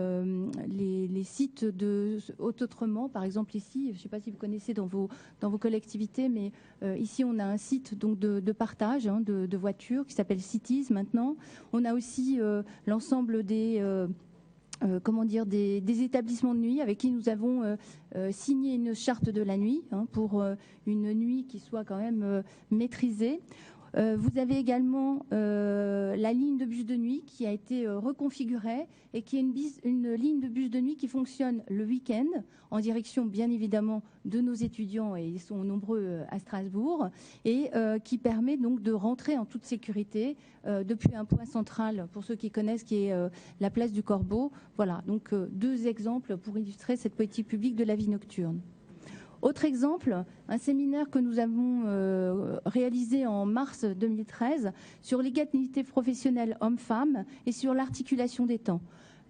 sites de autrement, par exemple ici, je ne sais pas si vous connaissez dans vos collectivités, mais ici on a un site donc de partage de voitures qui s'appelle Cities maintenant. On a aussi l'ensemble des établissements de nuit avec qui nous avons signé une charte de la nuit pour une nuit qui soit quand même maîtrisée. Vous avez également la ligne de bus de nuit qui a été reconfigurée et qui est une ligne de bus de nuit qui fonctionne le week-end en direction bien évidemment de nos étudiants, et ils sont nombreux à Strasbourg, et qui permet donc de rentrer en toute sécurité depuis un point central, pour ceux qui connaissent, qui est la place du Corbeau. Voilà, donc 2 exemples pour illustrer cette politique publique de la vie nocturne. Autre exemple, un séminaire que nous avons réalisé en mars 2013 sur l'égalité professionnelle hommes-femmes et sur l'articulation des temps.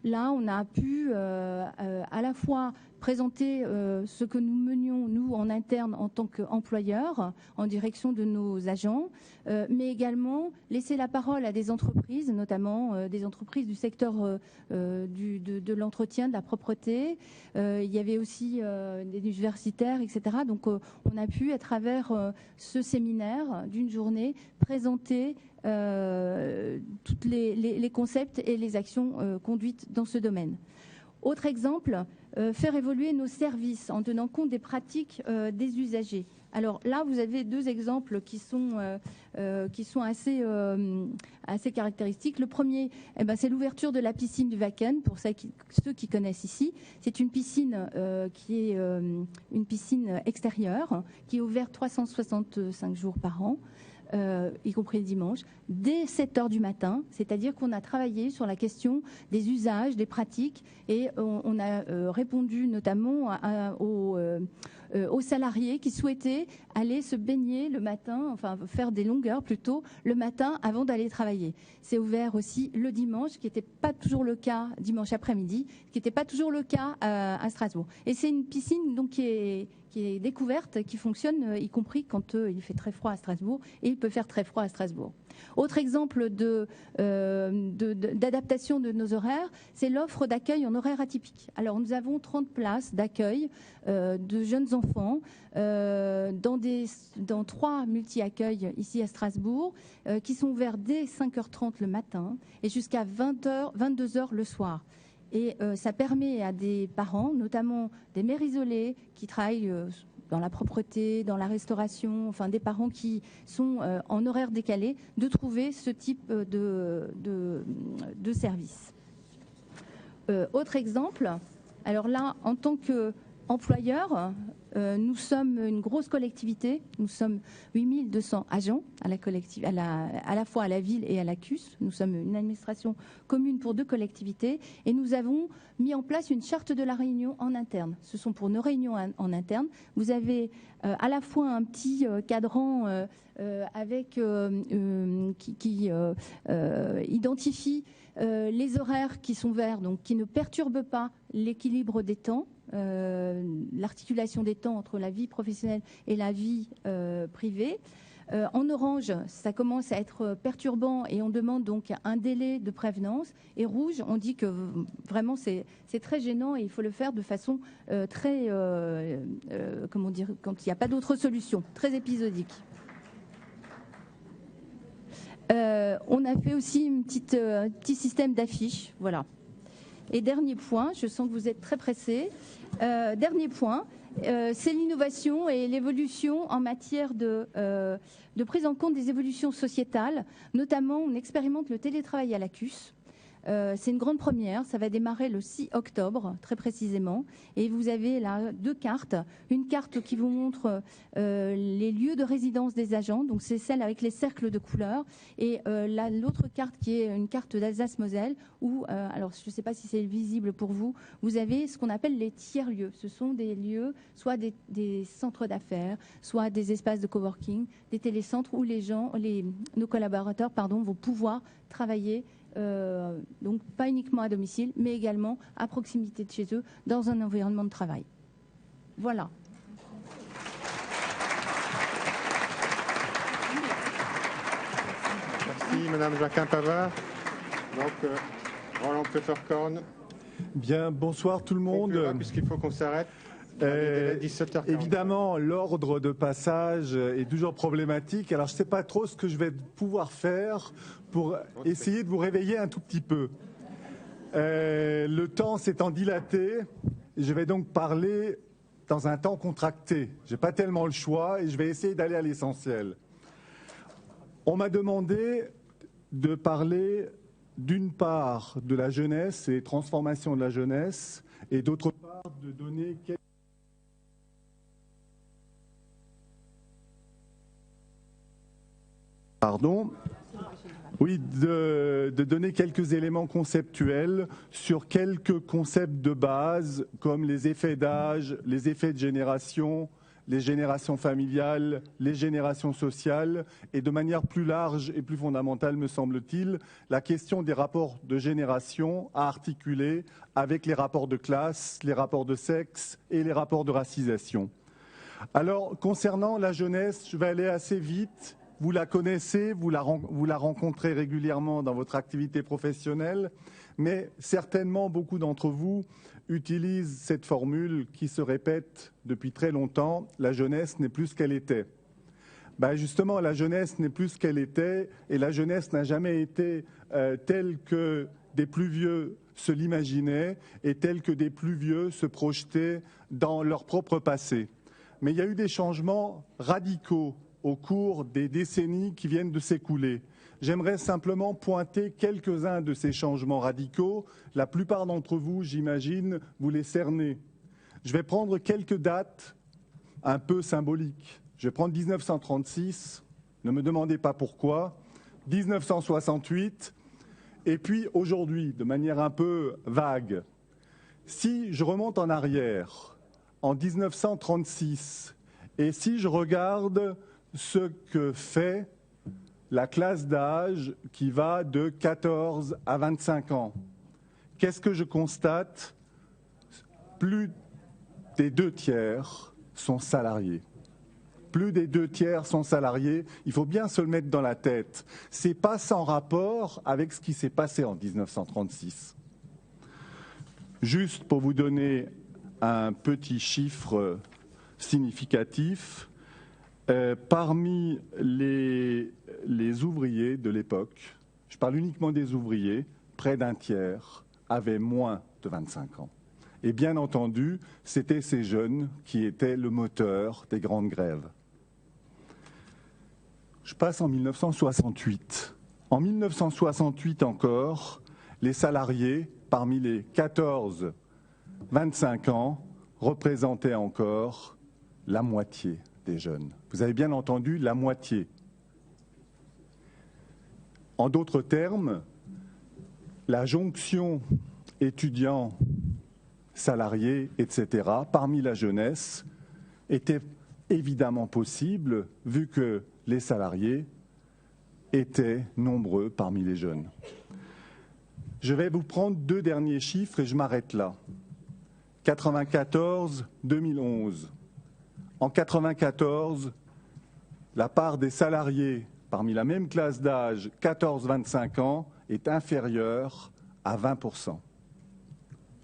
Là, on a pu à la fois présenter ce que nous menions, nous, en interne, en tant qu'employeurs, en direction de nos agents, mais également laisser la parole à des entreprises, notamment des entreprises du secteur de l'entretien, de la propreté. Il y avait aussi des universitaires, etc. Donc, on a pu, à travers ce séminaire d'une journée, présenter tous les concepts et les actions conduites dans ce domaine. Autre exemple, faire évoluer nos services en tenant compte des pratiques des usagers. Alors là, vous avez 2 exemples qui sont assez caractéristiques. Le premier, c'est l'ouverture de la piscine du Wacken, pour ceux qui connaissent ici. C'est une piscine qui est une piscine extérieure, qui est ouverte 365 jours par an. Y compris le dimanche, dès 7h du matin, c'est-à-dire qu'on a travaillé sur la question des usages, des pratiques, et on a répondu notamment aux salariés qui souhaitaient aller se baigner le matin, enfin faire des longueurs plutôt, le matin avant d'aller travailler. C'est ouvert aussi le dimanche, qui n'était pas toujours le cas, dimanche après-midi, qui n'était pas toujours le cas à Strasbourg. Et c'est une piscine donc qui est découverte, qui fonctionne, y compris quand il fait très froid à Strasbourg, et il peut faire très froid à Strasbourg. Autre exemple d'adaptation de nos horaires, c'est l'offre d'accueil en horaire atypique. Alors nous avons 30 places d'accueil de jeunes enfants dans 3 multi-accueils ici à Strasbourg, qui sont ouverts dès 5h30 le matin et jusqu'à 22h le soir. Et ça permet à des parents, notamment des mères isolées qui travaillent dans la propreté, dans la restauration, enfin des parents qui sont en horaire décalé, de trouver ce type de service. Autre exemple, alors là, en tant qu'employeur, nous sommes une grosse collectivité, nous sommes 8200 agents à la fois à la ville et à la CUS. Nous sommes une administration commune pour 2 collectivités, et nous avons mis en place une charte de la réunion en interne. Ce sont pour nos réunions en interne. Vous avez à la fois un petit cadran qui identifie les horaires qui sont verts, donc qui ne perturbent pas l'équilibre des temps, l'articulation des temps entre la vie professionnelle et la vie privée. En orange, ça commence à être perturbant et on demande donc un délai de prévenance. Et rouge, on dit que vraiment c'est très gênant et il faut le faire de façon très, comment dire, quand il n'y a pas d'autre solution, très épisodique. On a fait aussi un petit système d'affiches, voilà. Et dernier point, je sens que vous êtes très pressés. Dernier point, c'est l'innovation et l'évolution en matière de prise en compte des évolutions sociétales. Notamment, on expérimente le télétravail à la CUS. C'est une grande première, ça va démarrer le 6 octobre, très précisément. Et vous avez là 2 cartes. Une carte qui vous montre les lieux de résidence des agents, donc c'est celle avec les cercles de couleurs. Et l'autre carte qui est une carte d'Alsace-Moselle, où, alors je ne sais pas si c'est visible pour vous, vous avez ce qu'on appelle les tiers-lieux. Ce sont des lieux, soit des centres d'affaires, soit des espaces de coworking, des télécentres où nos collaborateurs vont pouvoir travailler. Donc pas uniquement à domicile, mais également à proximité de chez eux, dans un environnement de travail. Voilà. Merci Madame Jacquin-Pavard. Donc Roland Pfefferkorn. Bien, bonsoir tout le monde. Puisqu'il faut qu'on s'arrête. 17h40. Évidemment, l'ordre de passage est toujours problématique. Alors, je ne sais pas trop ce que je vais pouvoir faire pour essayer de vous réveiller un tout petit peu. Le temps s'étant dilaté, je vais donc parler dans un temps contracté. Je n'ai pas tellement le choix et je vais essayer d'aller à l'essentiel. On m'a demandé de parler d'une part de la jeunesse et transformation de la jeunesse et d'autre part de donner quelques... de donner quelques éléments conceptuels sur quelques concepts de base comme les effets d'âge, les effets de génération, les générations familiales, les générations sociales et de manière plus large et plus fondamentale, me semble-t-il, la question des rapports de génération à articuler avec les rapports de classe, les rapports de sexe et les rapports de racisation. Alors, concernant la jeunesse, je vais aller assez vite. Vous la connaissez, vous la rencontrez régulièrement dans votre activité professionnelle, mais certainement beaucoup d'entre vous utilisent cette formule qui se répète depuis très longtemps, la jeunesse n'est plus ce qu'elle était. Ben justement, la jeunesse n'est plus ce qu'elle était et la jeunesse n'a jamais été telle que des plus vieux se l'imaginaient et telle que des plus vieux se projetaient dans leur propre passé. Mais il y a eu des changements radicaux au cours des décennies qui viennent de s'écouler. J'aimerais simplement pointer quelques-uns de ces changements radicaux. La plupart d'entre vous, j'imagine, vous les cernez. Je vais prendre quelques dates un peu symboliques. Je vais prendre 1936, ne me demandez pas pourquoi, 1968, et puis aujourd'hui, de manière un peu vague. Si je remonte en arrière, en 1936, et si je regarde ce que fait la classe d'âge qui va de 14 à 25 ans. Qu'est-ce que je constate? Plus des 2/3 sont salariés. Plus des 2/3 sont salariés. Il faut bien se le mettre dans la tête. Ce n'est pas sans rapport avec ce qui s'est passé en 1936. Juste pour vous donner un petit chiffre significatif, parmi les ouvriers de l'époque, je parle uniquement des ouvriers, près d'un tiers avaient moins de 25 ans. Et bien entendu, c'était ces jeunes qui étaient le moteur des grandes grèves. Je passe en 1968. En 1968 encore, les salariés, parmi les 14-25 ans, représentaient encore la moitié des jeunes. Vous avez bien entendu, la moitié. En d'autres termes, la jonction étudiants, salariés, etc., parmi la jeunesse, était évidemment possible, vu que les salariés étaient nombreux parmi les jeunes. Je vais vous prendre 2 derniers chiffres et je m'arrête là. 94-2011. En 1994, la part des salariés parmi la même classe d'âge 14-25 ans est inférieure à 20%.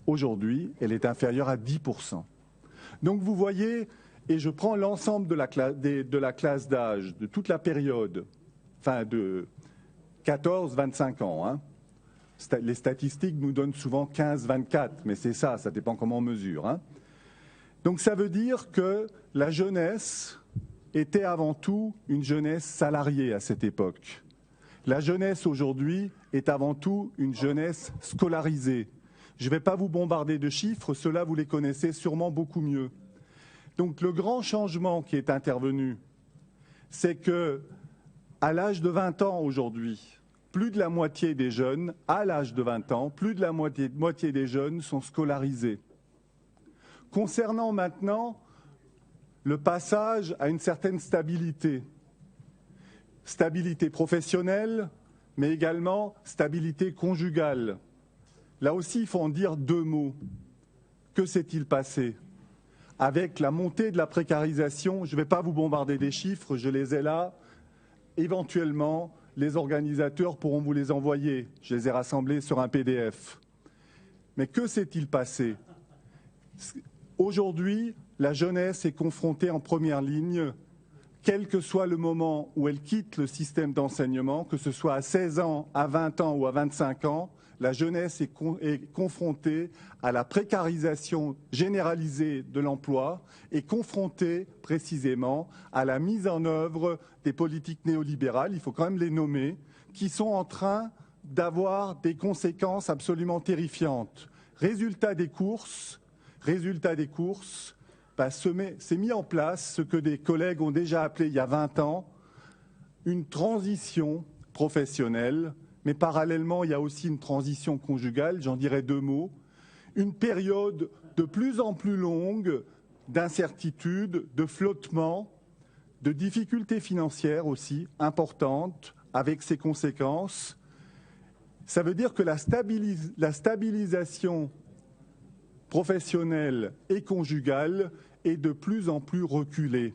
Aujourd'hui, elle est inférieure à 10%. Donc vous voyez, et je prends l'ensemble de la classe d'âge, de toute la période, enfin de 14-25 ans. Hein. Les statistiques nous donnent souvent 15-24, mais c'est ça, ça dépend comment on mesure. Hein. Donc ça veut dire que la jeunesse était avant tout une jeunesse salariée à cette époque. La jeunesse aujourd'hui est avant tout une jeunesse scolarisée. Je ne vais pas vous bombarder de chiffres, ceux-là vous les connaissez sûrement beaucoup mieux. Donc le grand changement qui est intervenu, c'est que à l'âge de 20 ans aujourd'hui, plus de la moitié des jeunes, à l'âge de 20 ans, plus de la moitié des jeunes sont scolarisés. Concernant maintenant le passage à une certaine stabilité, stabilité professionnelle, mais également stabilité conjugale. Là aussi, il faut en dire deux mots. Que s'est-il passé? Avec la montée de la précarisation, je ne vais pas vous bombarder des chiffres, je les ai là. Éventuellement, les organisateurs pourront vous les envoyer. Je les ai rassemblés sur un PDF. Mais que s'est-il passé? Aujourd'hui, la jeunesse est confrontée en première ligne, quel que soit le moment où elle quitte le système d'enseignement, que ce soit à 16 ans, à 20 ans ou à 25 ans, la jeunesse est confrontée à la précarisation généralisée de l'emploi et confrontée précisément à la mise en œuvre des politiques néolibérales, il faut quand même les nommer, qui sont en train d'avoir des conséquences absolument terrifiantes. Résultat des courses, s'est mis en place ce que des collègues ont déjà appelé il y a 20 ans une transition professionnelle. Mais parallèlement, il y a aussi une transition conjugale, j'en dirais deux mots, une période de plus en plus longue d'incertitude, de flottement, de difficultés financières aussi importantes, avec ses conséquences. Ça veut dire que la stabilisation professionnelle et conjugale est de plus en plus reculée.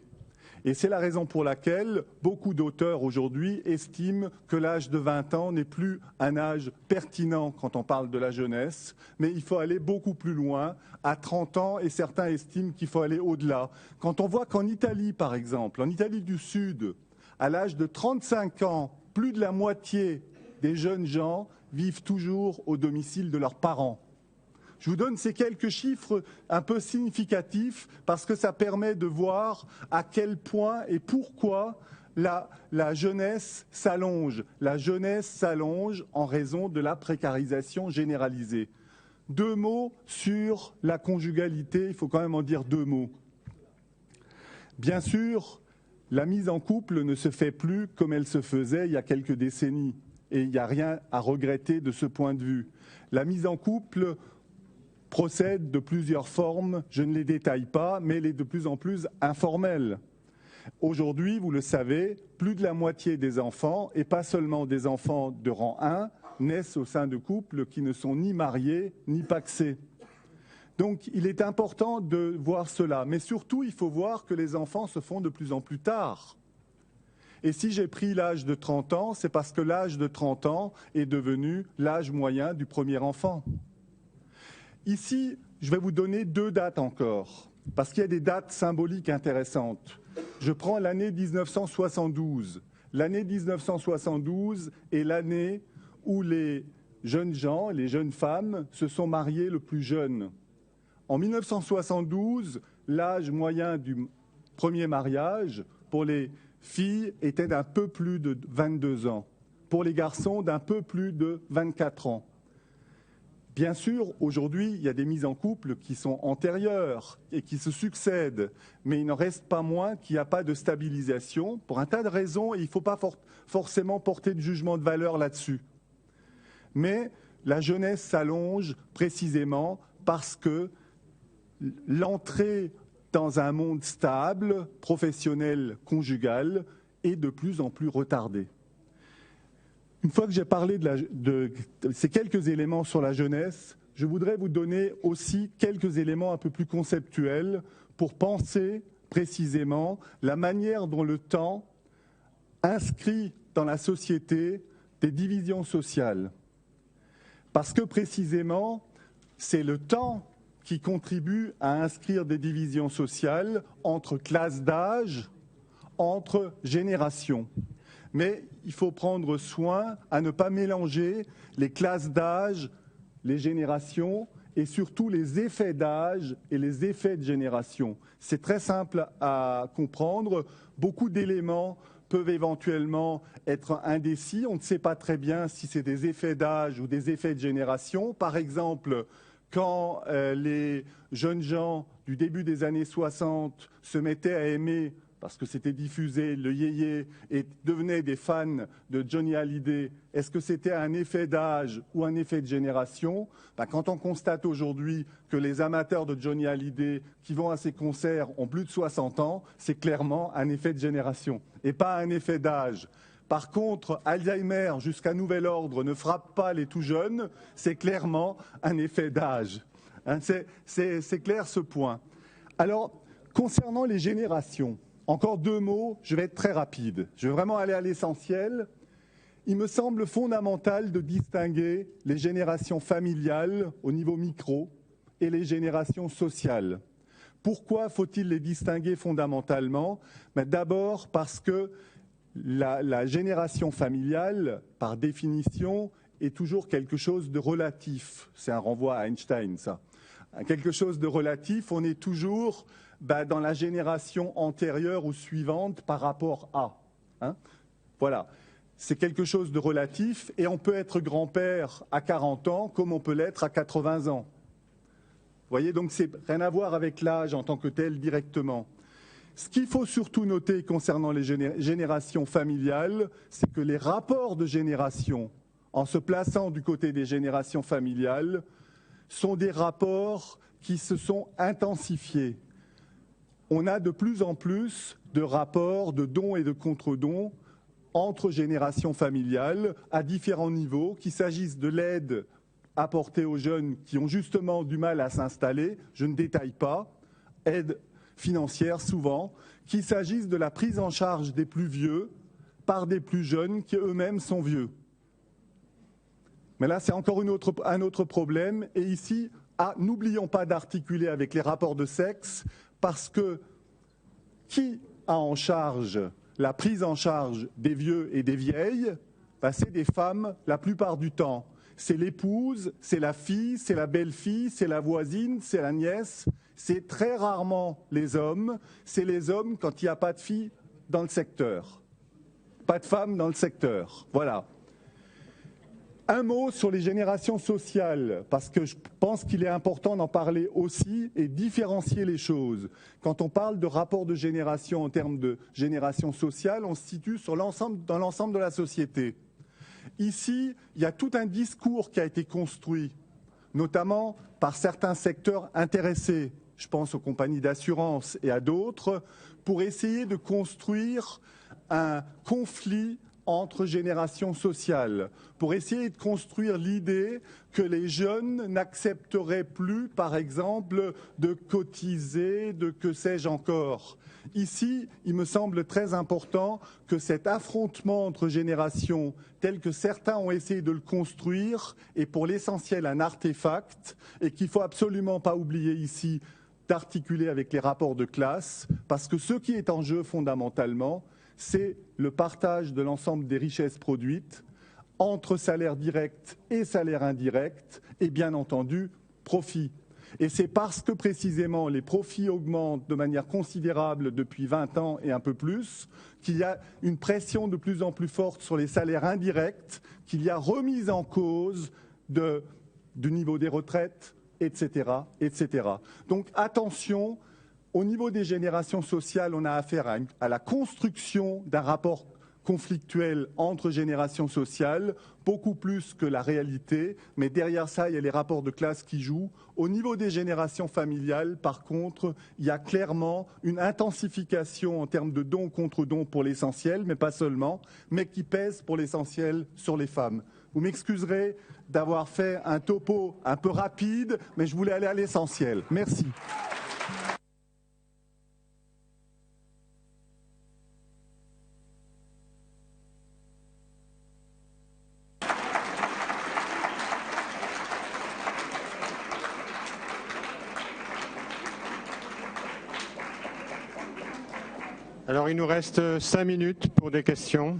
Et c'est la raison pour laquelle beaucoup d'auteurs aujourd'hui estiment que l'âge de 20 ans n'est plus un âge pertinent quand on parle de la jeunesse, mais il faut aller beaucoup plus loin, à 30 ans, et certains estiment qu'il faut aller au-delà. Quand on voit qu'en Italie, par exemple, en Italie du Sud, à l'âge de 35 ans, plus de la moitié des jeunes gens vivent toujours au domicile de leurs parents. Je vous donne ces quelques chiffres un peu significatifs parce que ça permet de voir à quel point et pourquoi la jeunesse s'allonge. La jeunesse s'allonge en raison de la précarisation généralisée. Deux mots sur la conjugalité, il faut quand même en dire deux mots. Bien sûr, la mise en couple ne se fait plus comme elle se faisait il y a quelques décennies. Et il n'y a rien à regretter de ce point de vue. La mise en couple procède de plusieurs formes, je ne les détaille pas, mais elle est de plus en plus informelle. Aujourd'hui, vous le savez, plus de la moitié des enfants, et pas seulement des enfants de rang 1, naissent au sein de couples qui ne sont ni mariés ni pacsés. Donc il est important de voir cela, mais surtout il faut voir que les enfants se font de plus en plus tard. Et si j'ai pris l'âge de 30 ans, c'est parce que l'âge de 30 ans est devenu l'âge moyen du premier enfant. Ici, je vais vous donner deux dates encore, parce qu'il y a des dates symboliques intéressantes. Je prends l'année 1972. L'année 1972 est l'année où les jeunes gens, les jeunes femmes, se sont mariés le plus jeune. En 1972, l'âge moyen du premier mariage pour les filles était d'un peu plus de 22 ans, pour les garçons d'un peu plus de 24 ans. Bien sûr, aujourd'hui, il y a des mises en couple qui sont antérieures et qui se succèdent, mais il n'en reste pas moins qu'il n'y a pas de stabilisation pour un tas de raisons et il ne faut pas forcément porter de jugement de valeur là-dessus. Mais la jeunesse s'allonge précisément parce que l'entrée dans un monde stable, professionnel, conjugal, est de plus en plus retardée. Une fois que j'ai parlé de ces quelques éléments sur la jeunesse, je voudrais vous donner aussi quelques éléments un peu plus conceptuels pour penser précisément la manière dont le temps inscrit dans la société des divisions sociales. Parce que précisément, c'est le temps qui contribue à inscrire des divisions sociales entre classes d'âge, entre générations. Mais il faut prendre soin à ne pas mélanger les classes d'âge, les générations et surtout les effets d'âge et les effets de génération. C'est très simple à comprendre. Beaucoup d'éléments peuvent éventuellement être indécis. On ne sait pas très bien si c'est des effets d'âge ou des effets de génération. Par exemple, quand les jeunes gens du début des années 60 se mettaient à aimer, parce que c'était diffusé, le yéyé, et devenaient des fans de Johnny Hallyday, est-ce que c'était un effet d'âge ou un effet de génération? Quand on constate aujourd'hui que les amateurs de Johnny Hallyday qui vont à ces concerts ont plus de 60 ans, c'est clairement un effet de génération et pas un effet d'âge. Par contre, Alzheimer, jusqu'à nouvel ordre, ne frappe pas les tout jeunes, c'est clairement un effet d'âge. C'est clair ce point. Alors, concernant les générations, encore 2 mots, je vais être très rapide. Je vais vraiment aller à l'essentiel. Il me semble fondamental de distinguer les générations familiales au niveau micro et les générations sociales. Pourquoi faut-il les distinguer fondamentalement? D'abord parce que la génération familiale, par définition, est toujours quelque chose de relatif. C'est un renvoi à Einstein, ça. Quelque chose de relatif, on est toujours dans la génération antérieure ou suivante par rapport à. Voilà. C'est quelque chose de relatif et on peut être grand-père à 40 ans comme on peut l'être à 80 ans. Vous voyez, donc c'est rien à voir avec l'âge en tant que tel directement. Ce qu'il faut surtout noter concernant les générations familiales, c'est que les rapports de génération, en se plaçant du côté des générations familiales, sont des rapports qui se sont intensifiés. On a de plus en plus de rapports de dons et de contre-dons entre générations familiales à différents niveaux, qu'il s'agisse de l'aide apportée aux jeunes qui ont justement du mal à s'installer, je ne détaille pas, aide financière souvent, qu'il s'agisse de la prise en charge des plus vieux par des plus jeunes qui eux-mêmes sont vieux. Mais là, c'est encore un autre problème. Et ici, n'oublions pas d'articuler avec les rapports de sexe, parce que qui a en charge la prise en charge des vieux et des vieilles? C'est des femmes la plupart du temps. C'est l'épouse, c'est la fille, c'est la belle-fille, c'est la voisine, c'est la nièce. C'est très rarement les hommes. C'est les hommes quand il n'y a pas de filles dans le secteur. Pas de femmes dans le secteur. Voilà. Un mot sur les générations sociales, parce que je pense qu'il est important d'en parler aussi et différencier les choses. Quand on parle de rapport de génération en termes de génération sociale, on se situe dans l'ensemble de la société. Ici, il y a tout un discours qui a été construit, notamment par certains secteurs intéressés, je pense aux compagnies d'assurance et à d'autres, pour essayer de construire un conflit entre générations sociales, pour essayer de construire l'idée que les jeunes n'accepteraient plus, par exemple, de cotiser, de que sais-je encore. Ici, il me semble très important que cet affrontement entre générations, tel que certains ont essayé de le construire, est pour l'essentiel un artefact et qu'il ne faut absolument pas oublier ici d'articuler avec les rapports de classe, parce que ce qui est en jeu fondamentalement, c'est le partage de l'ensemble des richesses produites entre salaire direct et salaire indirect et bien entendu profit. Et c'est parce que précisément les profits augmentent de manière considérable depuis 20 ans et un peu plus qu'il y a une pression de plus en plus forte sur les salaires indirects, qu'il y a remise en cause du niveau des retraites, etc., etc. Donc attention. Au niveau des générations sociales, on a affaire à la construction d'un rapport conflictuel entre générations sociales, beaucoup plus que la réalité, mais derrière ça, il y a les rapports de classe qui jouent. Au niveau des générations familiales, par contre, il y a clairement une intensification en termes de dons contre dons pour l'essentiel, mais pas seulement, mais qui pèse pour l'essentiel sur les femmes. Vous m'excuserez d'avoir fait un topo un peu rapide, mais je voulais aller à l'essentiel. Merci. Alors, il nous reste 5 minutes pour des questions.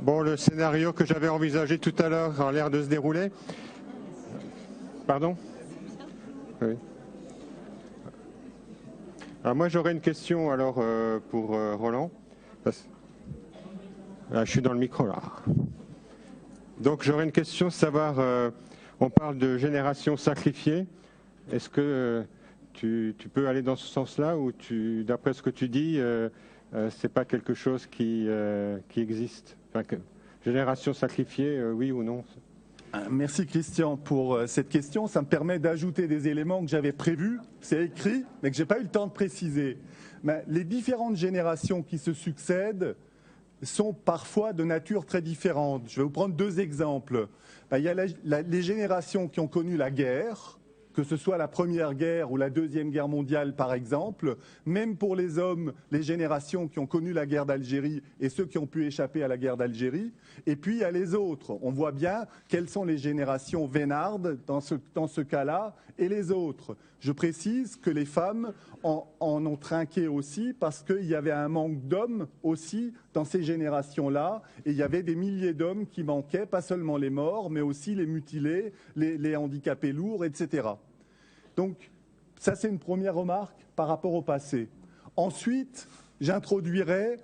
Bon, le scénario que j'avais envisagé tout à l'heure a l'air de se dérouler. Pardon ? Oui. Alors moi, j'aurais une question alors pour Roland. Là, je suis dans le micro là. Donc j'aurais une question, savoir, on parle de génération sacrifiée. Est-ce que tu peux aller dans ce sens-là ou d'après ce que tu dis, c'est pas quelque chose qui existe? Enfin, génération sacrifiée, oui ou non? Merci Christian pour cette question. Ça me permet d'ajouter des éléments que j'avais prévus, c'est écrit, mais que je n'ai pas eu le temps de préciser. Mais les différentes générations qui se succèdent sont parfois de nature très différente. Je vais vous prendre deux exemples. Il y a les générations qui ont connu la guerre, que ce soit la Première Guerre ou la Deuxième Guerre mondiale par exemple, même pour les hommes, les générations qui ont connu la guerre d'Algérie et ceux qui ont pu échapper à la guerre d'Algérie. Et puis il y a les autres. On voit bien quelles sont les générations vénardes dans ce cas-là et les autres. Je précise que les femmes en ont trinqué aussi parce qu'il y avait un manque d'hommes aussi dans ces générations-là. Et il y avait des milliers d'hommes qui manquaient, pas seulement les morts, mais aussi les mutilés, les handicapés lourds, etc. Donc, ça, c'est une première remarque par rapport au passé. Ensuite, j'introduirai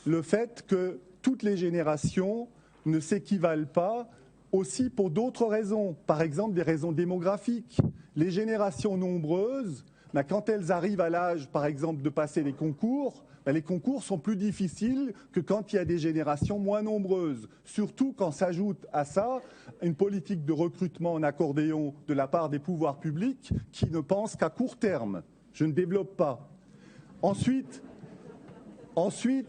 le fait que toutes les générations ne s'équivalent pas aussi pour d'autres raisons. Par exemple, des raisons démographiques. Les générations nombreuses, quand elles arrivent à l'âge, par exemple, de passer les concours, les concours sont plus difficiles que quand il y a des générations moins nombreuses. Surtout quand s'ajoute à ça une politique de recrutement en accordéon de la part des pouvoirs publics qui ne pensent qu'à court terme. Je ne développe pas. Ensuite,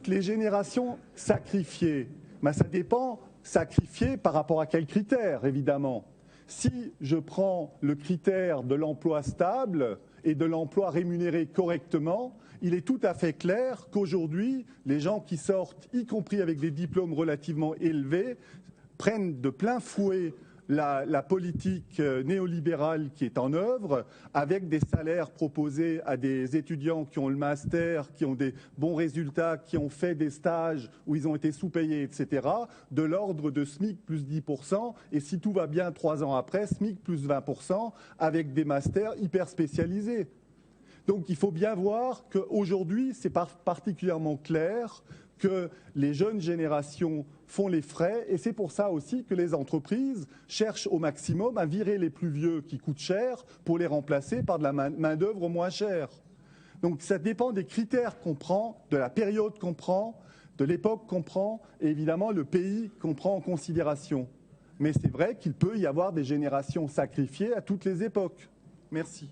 les générations sacrifiées. Ça dépend, sacrifiées par rapport à quels critères, évidemment. Si je prends le critère de l'emploi stable et de l'emploi rémunéré correctement, il est tout à fait clair qu'aujourd'hui, les gens qui sortent, y compris avec des diplômes relativement élevés, prennent de plein fouet la politique néolibérale qui est en œuvre, avec des salaires proposés à des étudiants qui ont le master, qui ont des bons résultats, qui ont fait des stages où ils ont été sous-payés, etc., de l'ordre de SMIC plus 10%, et si tout va bien 3 ans après, SMIC plus 20%, avec des masters hyper spécialisés. Donc il faut bien voir qu'aujourd'hui, c'est particulièrement clair que les jeunes générations font les frais, et c'est pour ça aussi que les entreprises cherchent au maximum à virer les plus vieux qui coûtent cher pour les remplacer par de la main-d'œuvre moins chère. Donc ça dépend des critères qu'on prend, de la période qu'on prend, de l'époque qu'on prend, et évidemment le pays qu'on prend en considération. Mais c'est vrai qu'il peut y avoir des générations sacrifiées à toutes les époques. Merci.